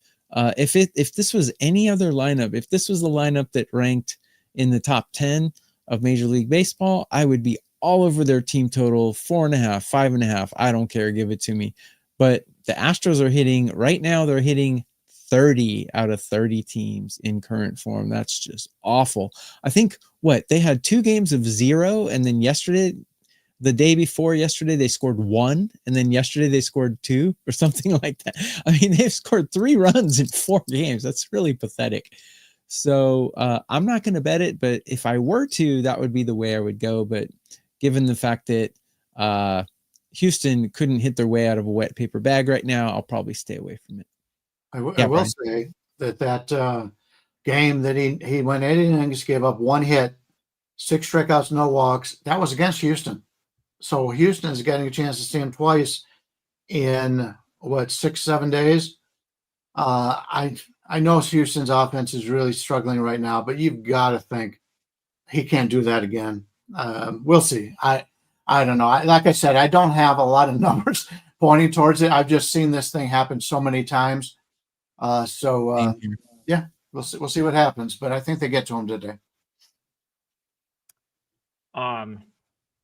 If this was any other lineup, if this was the lineup that ranked in the top 10 of Major League Baseball, I would be all over their team total, 4.5, 5.5. I don't care. Give it to me. But the Astros are hitting right now. They're hitting 30 out of 30 teams in current form. That's just awful. I think they had 2 games of 0. And then the day before yesterday, they scored 1. And then yesterday they scored 2 or something like that. I mean, they've scored 3 runs in 4 games. That's really pathetic. So I'm not going to bet it, but if I were to, that would be the way I would go. But given the fact that Houston couldn't hit their way out of a wet paper bag right now, I'll probably stay away from it. I will say that game that he went 8 innings, gave up 1 hit, 6 strikeouts, no walks. That was against Houston. So Houston is getting a chance to see him twice in 6-7 days. I know Houston's offense is really struggling right now, but you've got to think he can't do that again. We'll see. I don't know. Like I said, I don't have a lot of numbers pointing towards it. I've just seen this thing happen so many times. Yeah, we'll see. We'll see what happens. But I think they get to him today.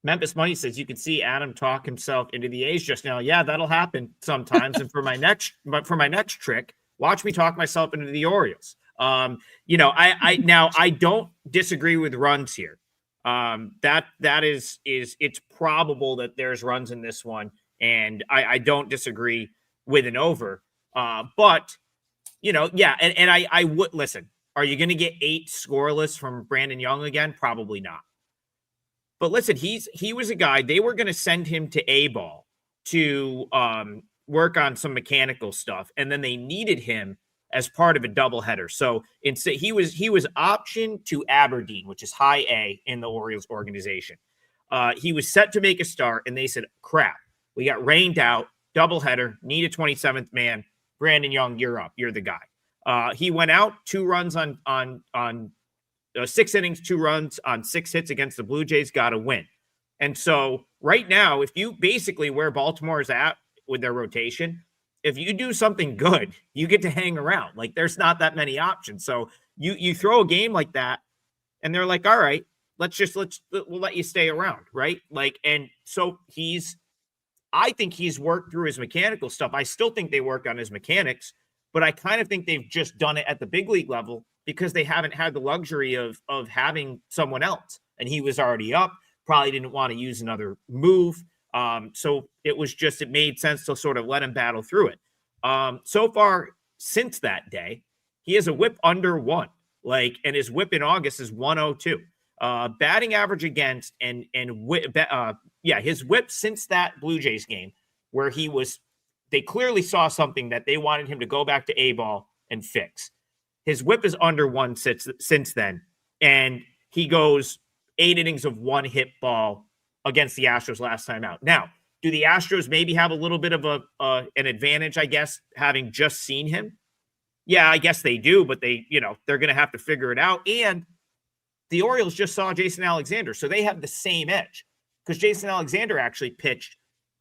Memphis Money says you can see Adam talk himself into the A's just now. Yeah, that'll happen sometimes. And for my next trick, watch me talk myself into the Orioles. I don't disagree with runs here. That is it's probable that there's runs in this one, and I don't disagree with an over. But I would listen. Are you going to get 8 scoreless from Brandon Young again? Probably not. But listen, he was a guy, they were going to send him to A-ball to work on some mechanical stuff, and then they needed him as part of a doubleheader. So instead, he was optioned to Aberdeen, which is high A in the Orioles organization. He was set to make a start, and they said, crap, we got rained out, doubleheader, need a 27th man. Brandon Young, you're up. You're the guy. He went out, 2 runs on 6 innings, 2 runs on 6 hits against the Blue Jays, got a win. And so right now, if you basically where Baltimore is at with their rotation, if you do something good, you get to hang around. Like there's not that many options. So you throw a game like that and they're like, all right, we'll let you stay around. Right. Like, and so I think he's worked through his mechanical stuff. I still think they worked on his mechanics, but I kind of think they've just done it at the big league level because they haven't had the luxury of having someone else. And he was already up, probably didn't want to use another move. So it made sense to sort of let him battle through it. So far since that day, he has a whip under 1, and his whip in August is 102. Batting average against his whip since that Blue Jays game where they clearly saw something that they wanted him to go back to A-ball and fix. His whip is under 1 since then, and he goes 8 innings of 1 hit ball against the Astros last time out. Now, do the Astros maybe have a little bit of an advantage, I guess, having just seen him? Yeah, I guess they do, but they're going to have to figure it out. And the Orioles just saw Jason Alexander, so they have the same edge because Jason Alexander actually pitched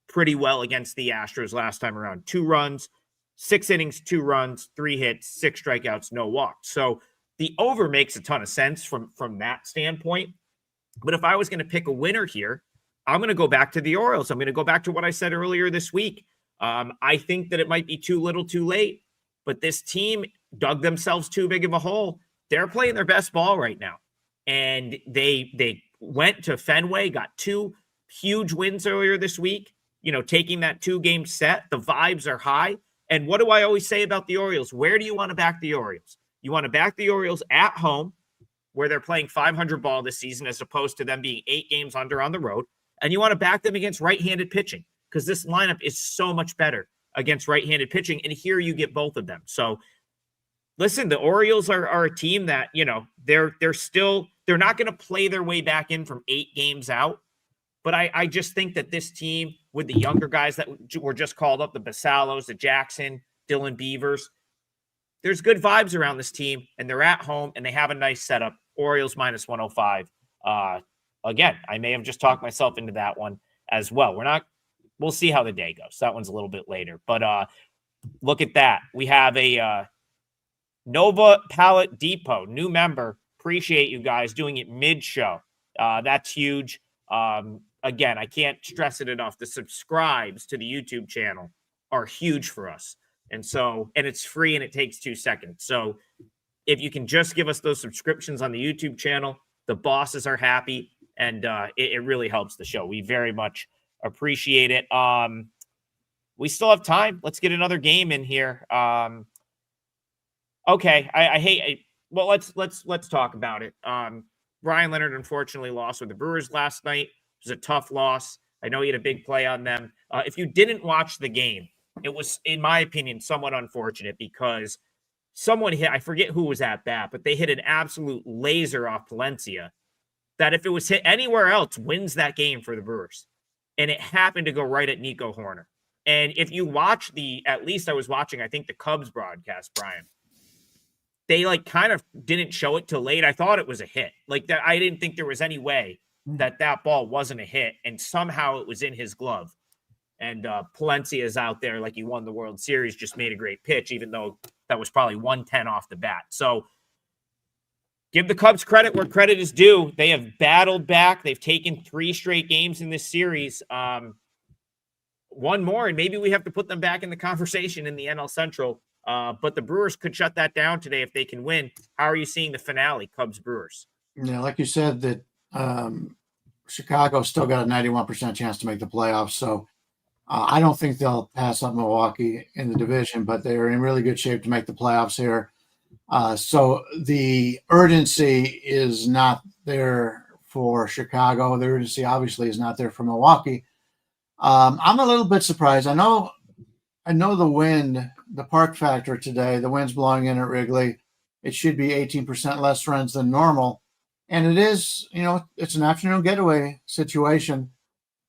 pretty well against the Astros last time around. 2 runs, 6 innings, 2 runs, 3 hits, 6 strikeouts, no walks. So the over makes a ton of sense from that standpoint. But if I was going to pick a winner here, I'm going to go back to the Orioles. I'm going to go back to what I said earlier this week. I think that it might be too little too late, but this team dug themselves too big of a hole. They're playing their best ball right now. And they went to Fenway, got 2 huge wins earlier this week, taking that 2-game set. The vibes are high. And what do I always say about the Orioles? Where do you want to back the Orioles? You want to back the Orioles at home, where they're playing 500 ball this season, as opposed to them being 8 games under on the road. And you want to back them against right-handed pitching, because this lineup is so much better against right-handed pitching. And here you get both of them. So listen, the Orioles are a team that, they're not going to play their way back in from 8 games out. But I just think that this team with the younger guys that were just called up, the Basalos, the Jackson, Dylan Beavers, there's good vibes around this team, and they're at home, and they have a nice setup. Orioles minus 105. Again, I may have just talked myself into that one as well. We'll see how the day goes. That one's a little bit later. But look at that. We have a Nova Pallet Depot, new member. Appreciate you guys doing it mid-show. That's huge. Again, I can't stress it enough. The subscribes to the YouTube channel are huge for us. And it's free and it takes 2 seconds. So if you can just give us those subscriptions on the YouTube channel, the bosses are happy, and it really helps the show. We very much appreciate it. We still have time. Let's get another game in here. Okay. Let's talk about it. Bryan Leonard unfortunately lost with the Brewers last night. It was a tough loss. I know he had a big play on them. If you didn't watch the game, it was, in my opinion, somewhat unfortunate because someone hit, I forget who was at bat, but they hit an absolute laser off Palencia that if it was hit anywhere else, wins that game for the Brewers. and it happened to go right at Nico Horner. And if you watch at least I was watching, I think the Cubs broadcast, Brian, they like kind of didn't show it till late. I thought it was a hit. Like that, I didn't think there was any way that ball wasn't a hit, and somehow it was in his glove. And Palencia is out there like he won the World Series, just made a great pitch, even though that was probably 110 off the bat. So give the Cubs credit where credit is due. They have battled back. They've taken 3 straight games in this series. One more, and maybe we have to put them back in the conversation in the NL Central. But the Brewers could shut that down today if they can win. How are you seeing the finale, Cubs-Brewers? Yeah, like you said, that Chicago still got a 91% chance to make the playoffs. So I don't think they'll pass up Milwaukee in the division, but they're in really good shape to make the playoffs here. So the urgency is not there for Chicago. The urgency obviously is not there for Milwaukee. I'm a little bit surprised. I know the wind, the park factor today, the wind's blowing in at Wrigley. It should be 18% less runs than normal. And it is, it's an afternoon getaway situation.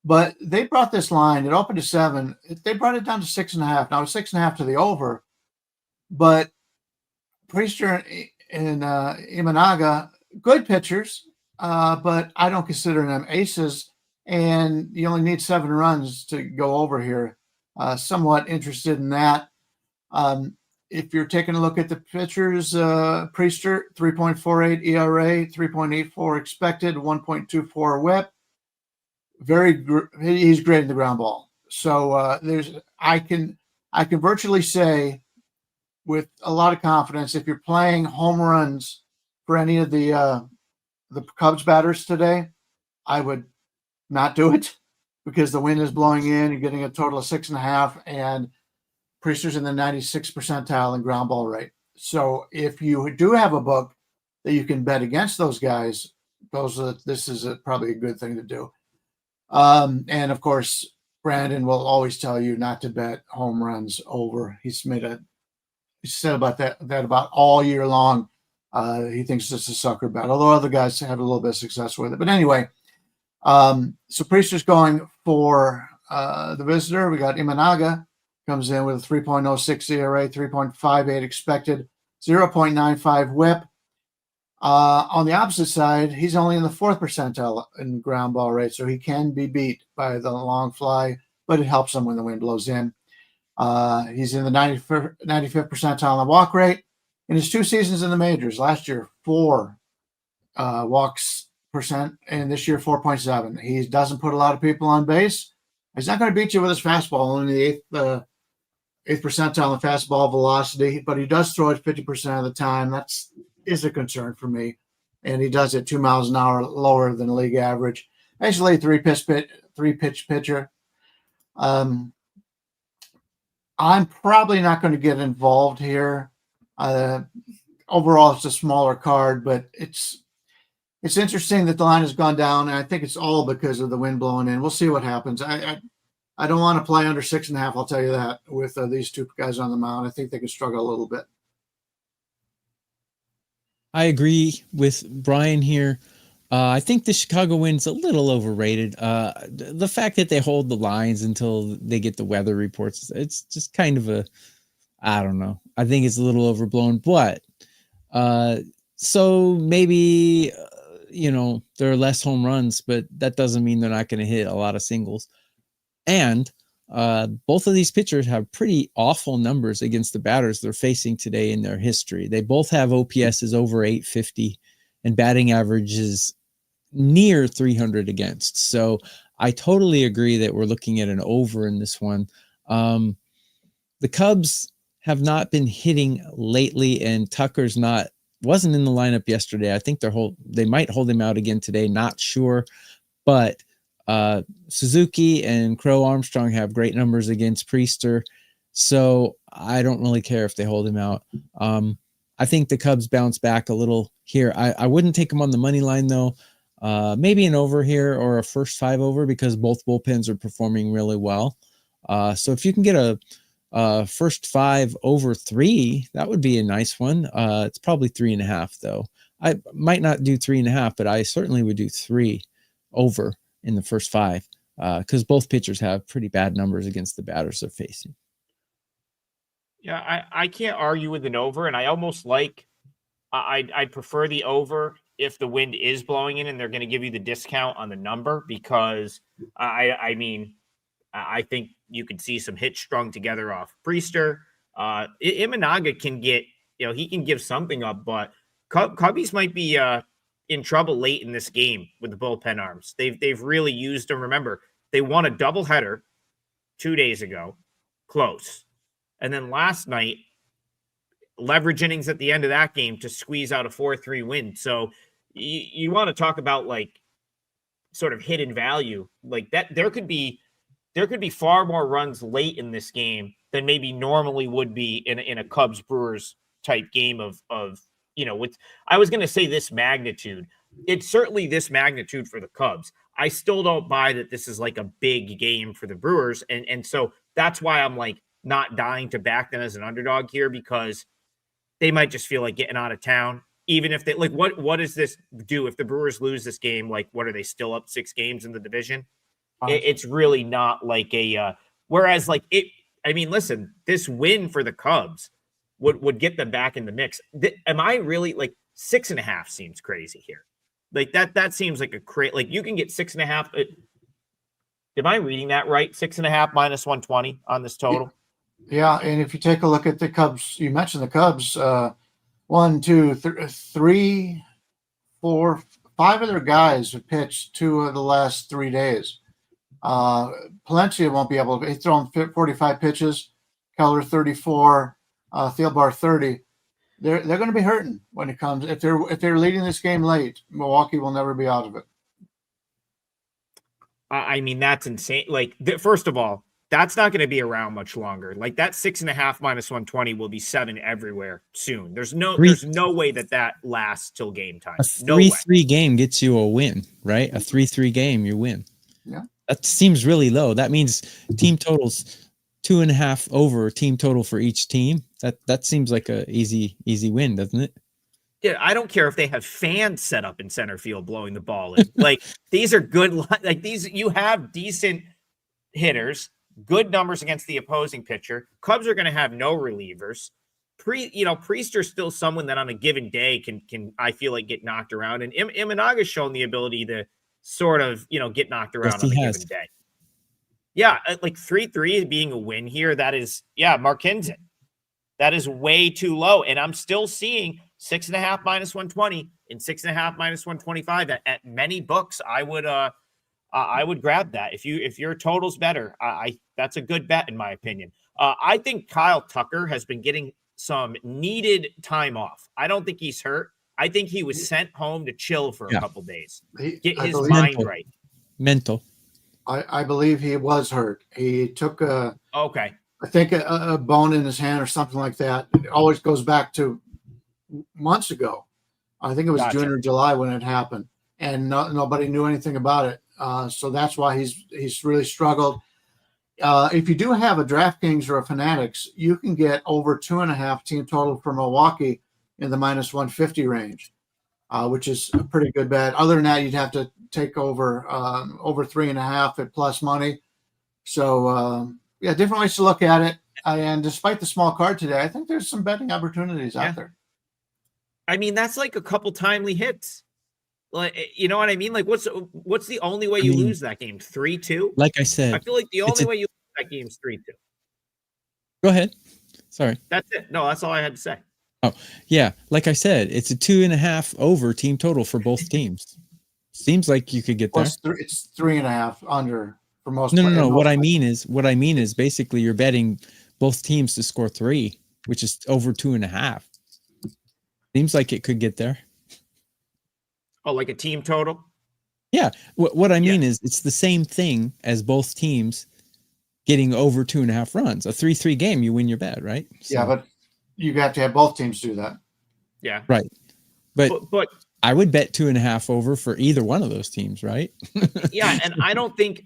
But they brought this line. It opened to 7. They brought it down to 6.5. Now it's 6.5 to the over. But Priester and Imanaga, good pitchers, but I don't consider them aces. And you only need 7 runs to go over here. Somewhat interested in that. If you're taking a look at the pitchers, Priester, 3.48 ERA, 3.84 expected, 1.24 whip. He's great in the ground ball. So I can virtually say with a lot of confidence, if you're playing home runs for any of the Cubs batters today, I would not do it because the wind is blowing in. You're getting a total of 6.5, and Priester's in the 96th percentile in ground ball rate. So if you do have a book that you can bet against those guys, this is probably a good thing to do. And of course, Brandon will always tell you not to bet home runs over. He said about that about all year long. He thinks it's a sucker bet, although other guys have a little bit of success with it. But anyway, so Priester's going for the visitor. We got Imanaga comes in with a 3.06 ERA, 3.58 expected, 0.95 whip. On the opposite side, he's only in the 4th percentile in ground ball rate, so he can be beat by the long fly, but it helps him when the wind blows in. He's in the 95th percentile in the walk rate. In his 2 seasons in the majors, last year, 4 walks percent, and this year, 4.7. He doesn't put a lot of people on base. He's not going to beat you with his fastball, only the 8th percentile in fastball velocity, but he does throw it 50% of the time. That is a concern for me. And he does it 2 miles an hour lower than league average. Actually, 3-pitch pitcher. I'm probably not going to get involved here. Overall, it's a smaller card, but it's interesting that the line has gone down, and I think it's all because of the wind blowing in. We'll see what happens. I don't want to play under 6.5. I'll tell you that with these 2 guys on the mound. I think they could struggle a little bit. I agree with Bryan here. I think the Chicago win's a little overrated. The fact that they hold the lines until they get the weather reports, it's just kind of I don't know. I think it's a little overblown, but so maybe, there are less home runs, but that doesn't mean they're not going to hit a lot of singles. And both of these pitchers have pretty awful numbers against the batters they're facing today in their history. They both have OPSs over 850 and batting averages near 300 against. So I totally agree that we're looking at an over in this one. The Cubs have not been hitting lately, and Tucker's wasn't in the lineup yesterday. I think they might hold him out again today. Not sure, but Suzuki and Crow Armstrong have great numbers against Priester, so I don't really care if they hold him out. I think the Cubs bounce back a little here. I wouldn't take them on the money line though. Maybe an over here or a first 5 over because both bullpens are performing really well. So if you can get a first 5 over 3, that would be a nice one. It's probably 3.5 though. I might not do 3.5, but I certainly would do 3 over in the first 5. because both pitchers have pretty bad numbers against the batters they're facing. Yeah, I can't argue with an over, and I almost like I'd prefer the over if the wind is blowing in and they're going to give you the discount on the number, because I mean, I think you could see some hits strung together off Priester. Imanaga can get, he can give something up, but Cubbies might be in trouble late in this game with the bullpen arms. They've really used them. Remember, they won a doubleheader 2 days ago, close. And then last night, leverage innings at the end of that game to squeeze out a 4-3 win. So you want to talk about like sort of hidden value like that. There could be far more runs late in this game than maybe normally would be in a Cubs Brewers type game of with, I was going to say this magnitude. It's certainly this magnitude for the Cubs. I still don't buy that this is like a big game for the Brewers. And so that's why I'm like not dying to back them as an underdog here, because they might just feel like getting out of town. Even if they like, what does this do if the Brewers lose this game? Like, what are they still up 6 games in the division? It's really not like whereas like I mean, listen, this win for the Cubs would get them back in the mix. Am I really like 6.5 seems crazy here? Like that seems like like you can get 6.5. Am I reading that right? 6.5 minus 120 on this total. Yeah, and if you take a look at the Cubs, you mentioned the Cubs. 1, 2, 3, 4, 5 of their guys have pitched 2 of the last 3 days. Palencia won't be able to. He's thrown 45 pitches. Keller 34. Thielbar 30. They're going to be hurting when it comes. If they're leading this game late, Milwaukee will never be out of it. I mean, that's insane. Like, first of all, that's not going to be around much longer. Like that 6.5 minus 120 will be 7 everywhere soon. There's no way that lasts till game time. A 3-3 game gets you a win, right? A 3-3 game, you win. Yeah. That seems really low. That means team totals 2.5 over team total for each team. That seems like a easy win, doesn't it? Yeah, I don't care if they have fans set up in center field blowing the ball in. Like these are good. Like these, you have decent hitters, good numbers against the opposing pitcher. Cubs are going to have no relievers. Priester's still someone that on a given day can I feel like get knocked around, and Imanaga's shown the ability to sort of get knocked around on a given day. Yeah, like 3-3 being a win here. That is, Mark Hinton. That is way too low, and I'm still seeing 6.5 minus 120 and 6.5 minus 125 at many books. I would grab that if your total's better. That's a good bet in my opinion. I think Kyle Tucker has been getting some needed time off. I don't think he's hurt. I think he was sent home to chill for a couple days, get his mind right. Mental. I believe he was hurt. He took I think a bone in his hand or something like that. It always goes back to months ago. I think it was June or July when it happened, and nobody knew anything about it. So that's why he's really struggled. If you do have a DraftKings or a Fanatics, you can get over 2.5 team total for Milwaukee in the minus 150 range, which is a pretty good bet. Other than that, you'd have to take over 3.5 at plus money. So different ways to look at it. And despite the small card today, I think there's some betting opportunities out there. I mean, that's like a couple timely hits. Like, you know what I mean? Like, what's the only way you lose that game? 3-2? Like I said, I feel like the only way you lose that game is 3-2. Go ahead. Sorry. That's it. No, that's all I had to say. Oh, yeah. Like I said, it's a 2.5 over team total for both teams. Seems like you could get there. It's 3.5 under for most. No. What I mean is basically you're betting both teams to score 3, which is over 2.5. Seems like it could get there. Oh, like a team total? Yeah. What I mean is it's the same thing as both teams getting over 2.5 runs. A 3-3 game, you win your bet, right? So, yeah, but you have to have both teams do that. Yeah. Right. But I would bet 2.5 over for either one of those teams, right? Yeah, and I don't think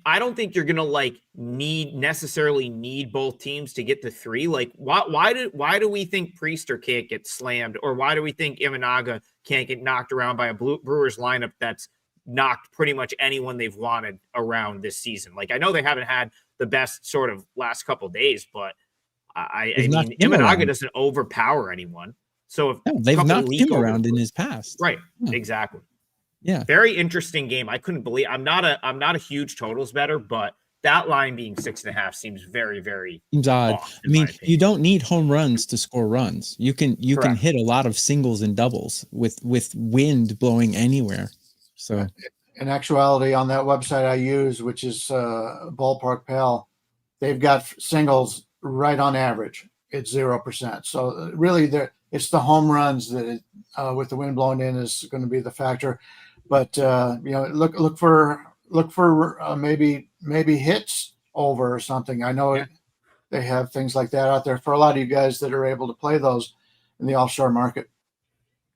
you're gonna necessarily need both teams to get to 3. Like, why do we think Priester can't get slammed, or why do we think Imanaga can't get knocked around by a Brewers lineup that's knocked pretty much anyone they've wanted around this season. Like, I know they haven't had the best sort of last couple days, but I mean, Imanaga doesn't overpower anyone. So if they've knocked him around in his past. Right. Yeah. Exactly. Yeah. Very interesting game. I couldn't believe I'm not a huge totals better, but that line being 6.5 seems very, very seems odd. I mean, you don't need home runs to score runs. You can hit a lot of singles and doubles with wind blowing anywhere. So in actuality, on that website I use, which is Ballpark Pal, they've got singles right on average. It's 0%. So really, it's the home runs that with the wind blowing in is going to be the factor. But look for maybe hits over or something. I know they have things like that out there for a lot of you guys that are able to play those in the offshore market.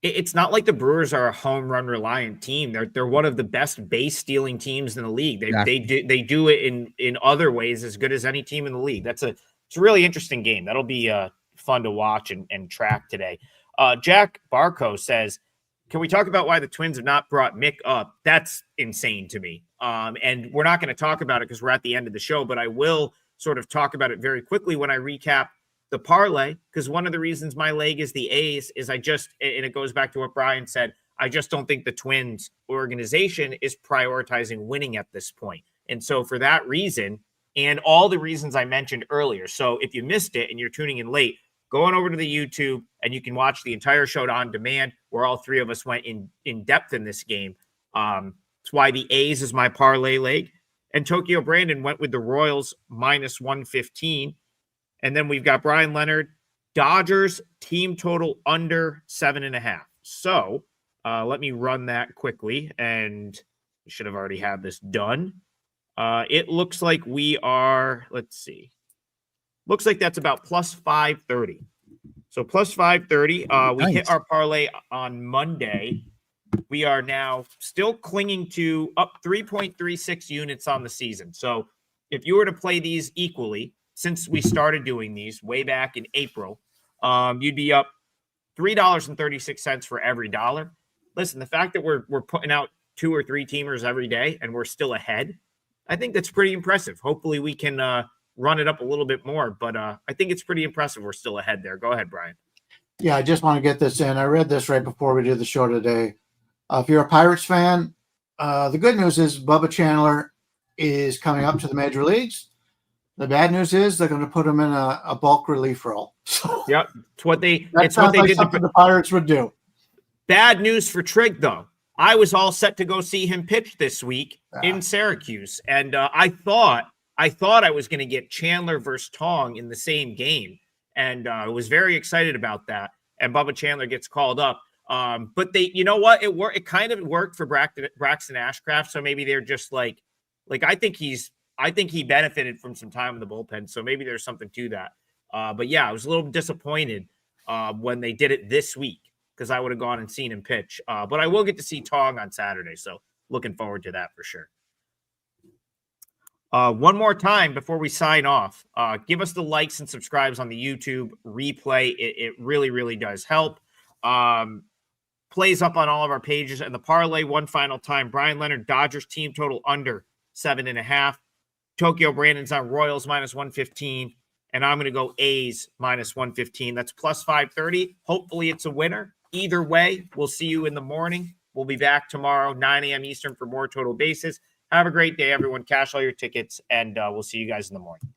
It's not like the Brewers are a home run reliant team. They're one of the best base stealing teams in the league. They do it in other ways as good as any team in the league. It's a really interesting game. That'll be fun to watch and track today. Jack Barco says, can we talk about why the Twins have not brought Mick up? That's insane to me. And we're not going to talk about it because we're at the end of the show, but I will sort of talk about it very quickly when I recap the parlay, because one of the reasons my leg is the A's is and it goes back to what Bryan said, I just don't think the Twins organization is prioritizing winning at this point. And so for that reason, and all the reasons I mentioned earlier, so if you missed it and you're tuning in late, go on over to the YouTube and you can watch the entire show on demand where all three of us went in depth in this game. That's why the A's is my parlay leg. And Tokyo Brandon went with the Royals minus 115. And then we've got Bryan Leonard, Dodgers team total under 7.5. So let me run that quickly. And we should have already had this done. It looks like we are, let's see. Looks like that's about plus 530. So plus 530. We hit our parlay on Monday. We are now still clinging to up 3.36 units on the season. So if you were to play these equally, since we started doing these way back in April, you'd be up $3.36 for every dollar. Listen, the fact that we're putting out 2 or 3 teamers every day and we're still ahead, I think that's pretty impressive. Hopefully we can run it up a little bit more, but I think it's pretty impressive we're still ahead there. Go ahead, Bryan. Yeah, I just want to get this in. I read this right before we did the show today. If you're a Pirates fan, the good news is Bubba Chandler is coming up to the major leagues. The bad news is they're going to put him in a bulk relief role. So yep, it's what they did. The Pirates would do. Bad news for Trig, though. I was all set to go see him pitch this week in Syracuse, and I thought I was going to get Chandler versus Tong in the same game, and I was very excited about that. And Bubba Chandler gets called up, but you know what? It kind of worked for Braxton Ashcraft. So maybe they're just like I think he benefited from some time in the bullpen. So maybe there's something to that. But yeah, I was a little disappointed when they did it this week because I would have gone and seen him pitch. But I will get to see Tong on Saturday. So looking forward to that for sure. One more time before we sign off, give us the likes and subscribes on the YouTube replay. It really, really does help. Plays up on all of our pages. And the parlay one final time, Bryan Leonard, Dodgers team total under 7.5. Tokyo Brandon's on Royals minus 115. And I'm going to go A's minus 115. That's plus 530. Hopefully it's a winner. Either way, we'll see you in the morning. We'll be back tomorrow, 9 a.m. Eastern for more total bases. Have a great day, everyone. Cash all your tickets, and we'll see you guys in the morning.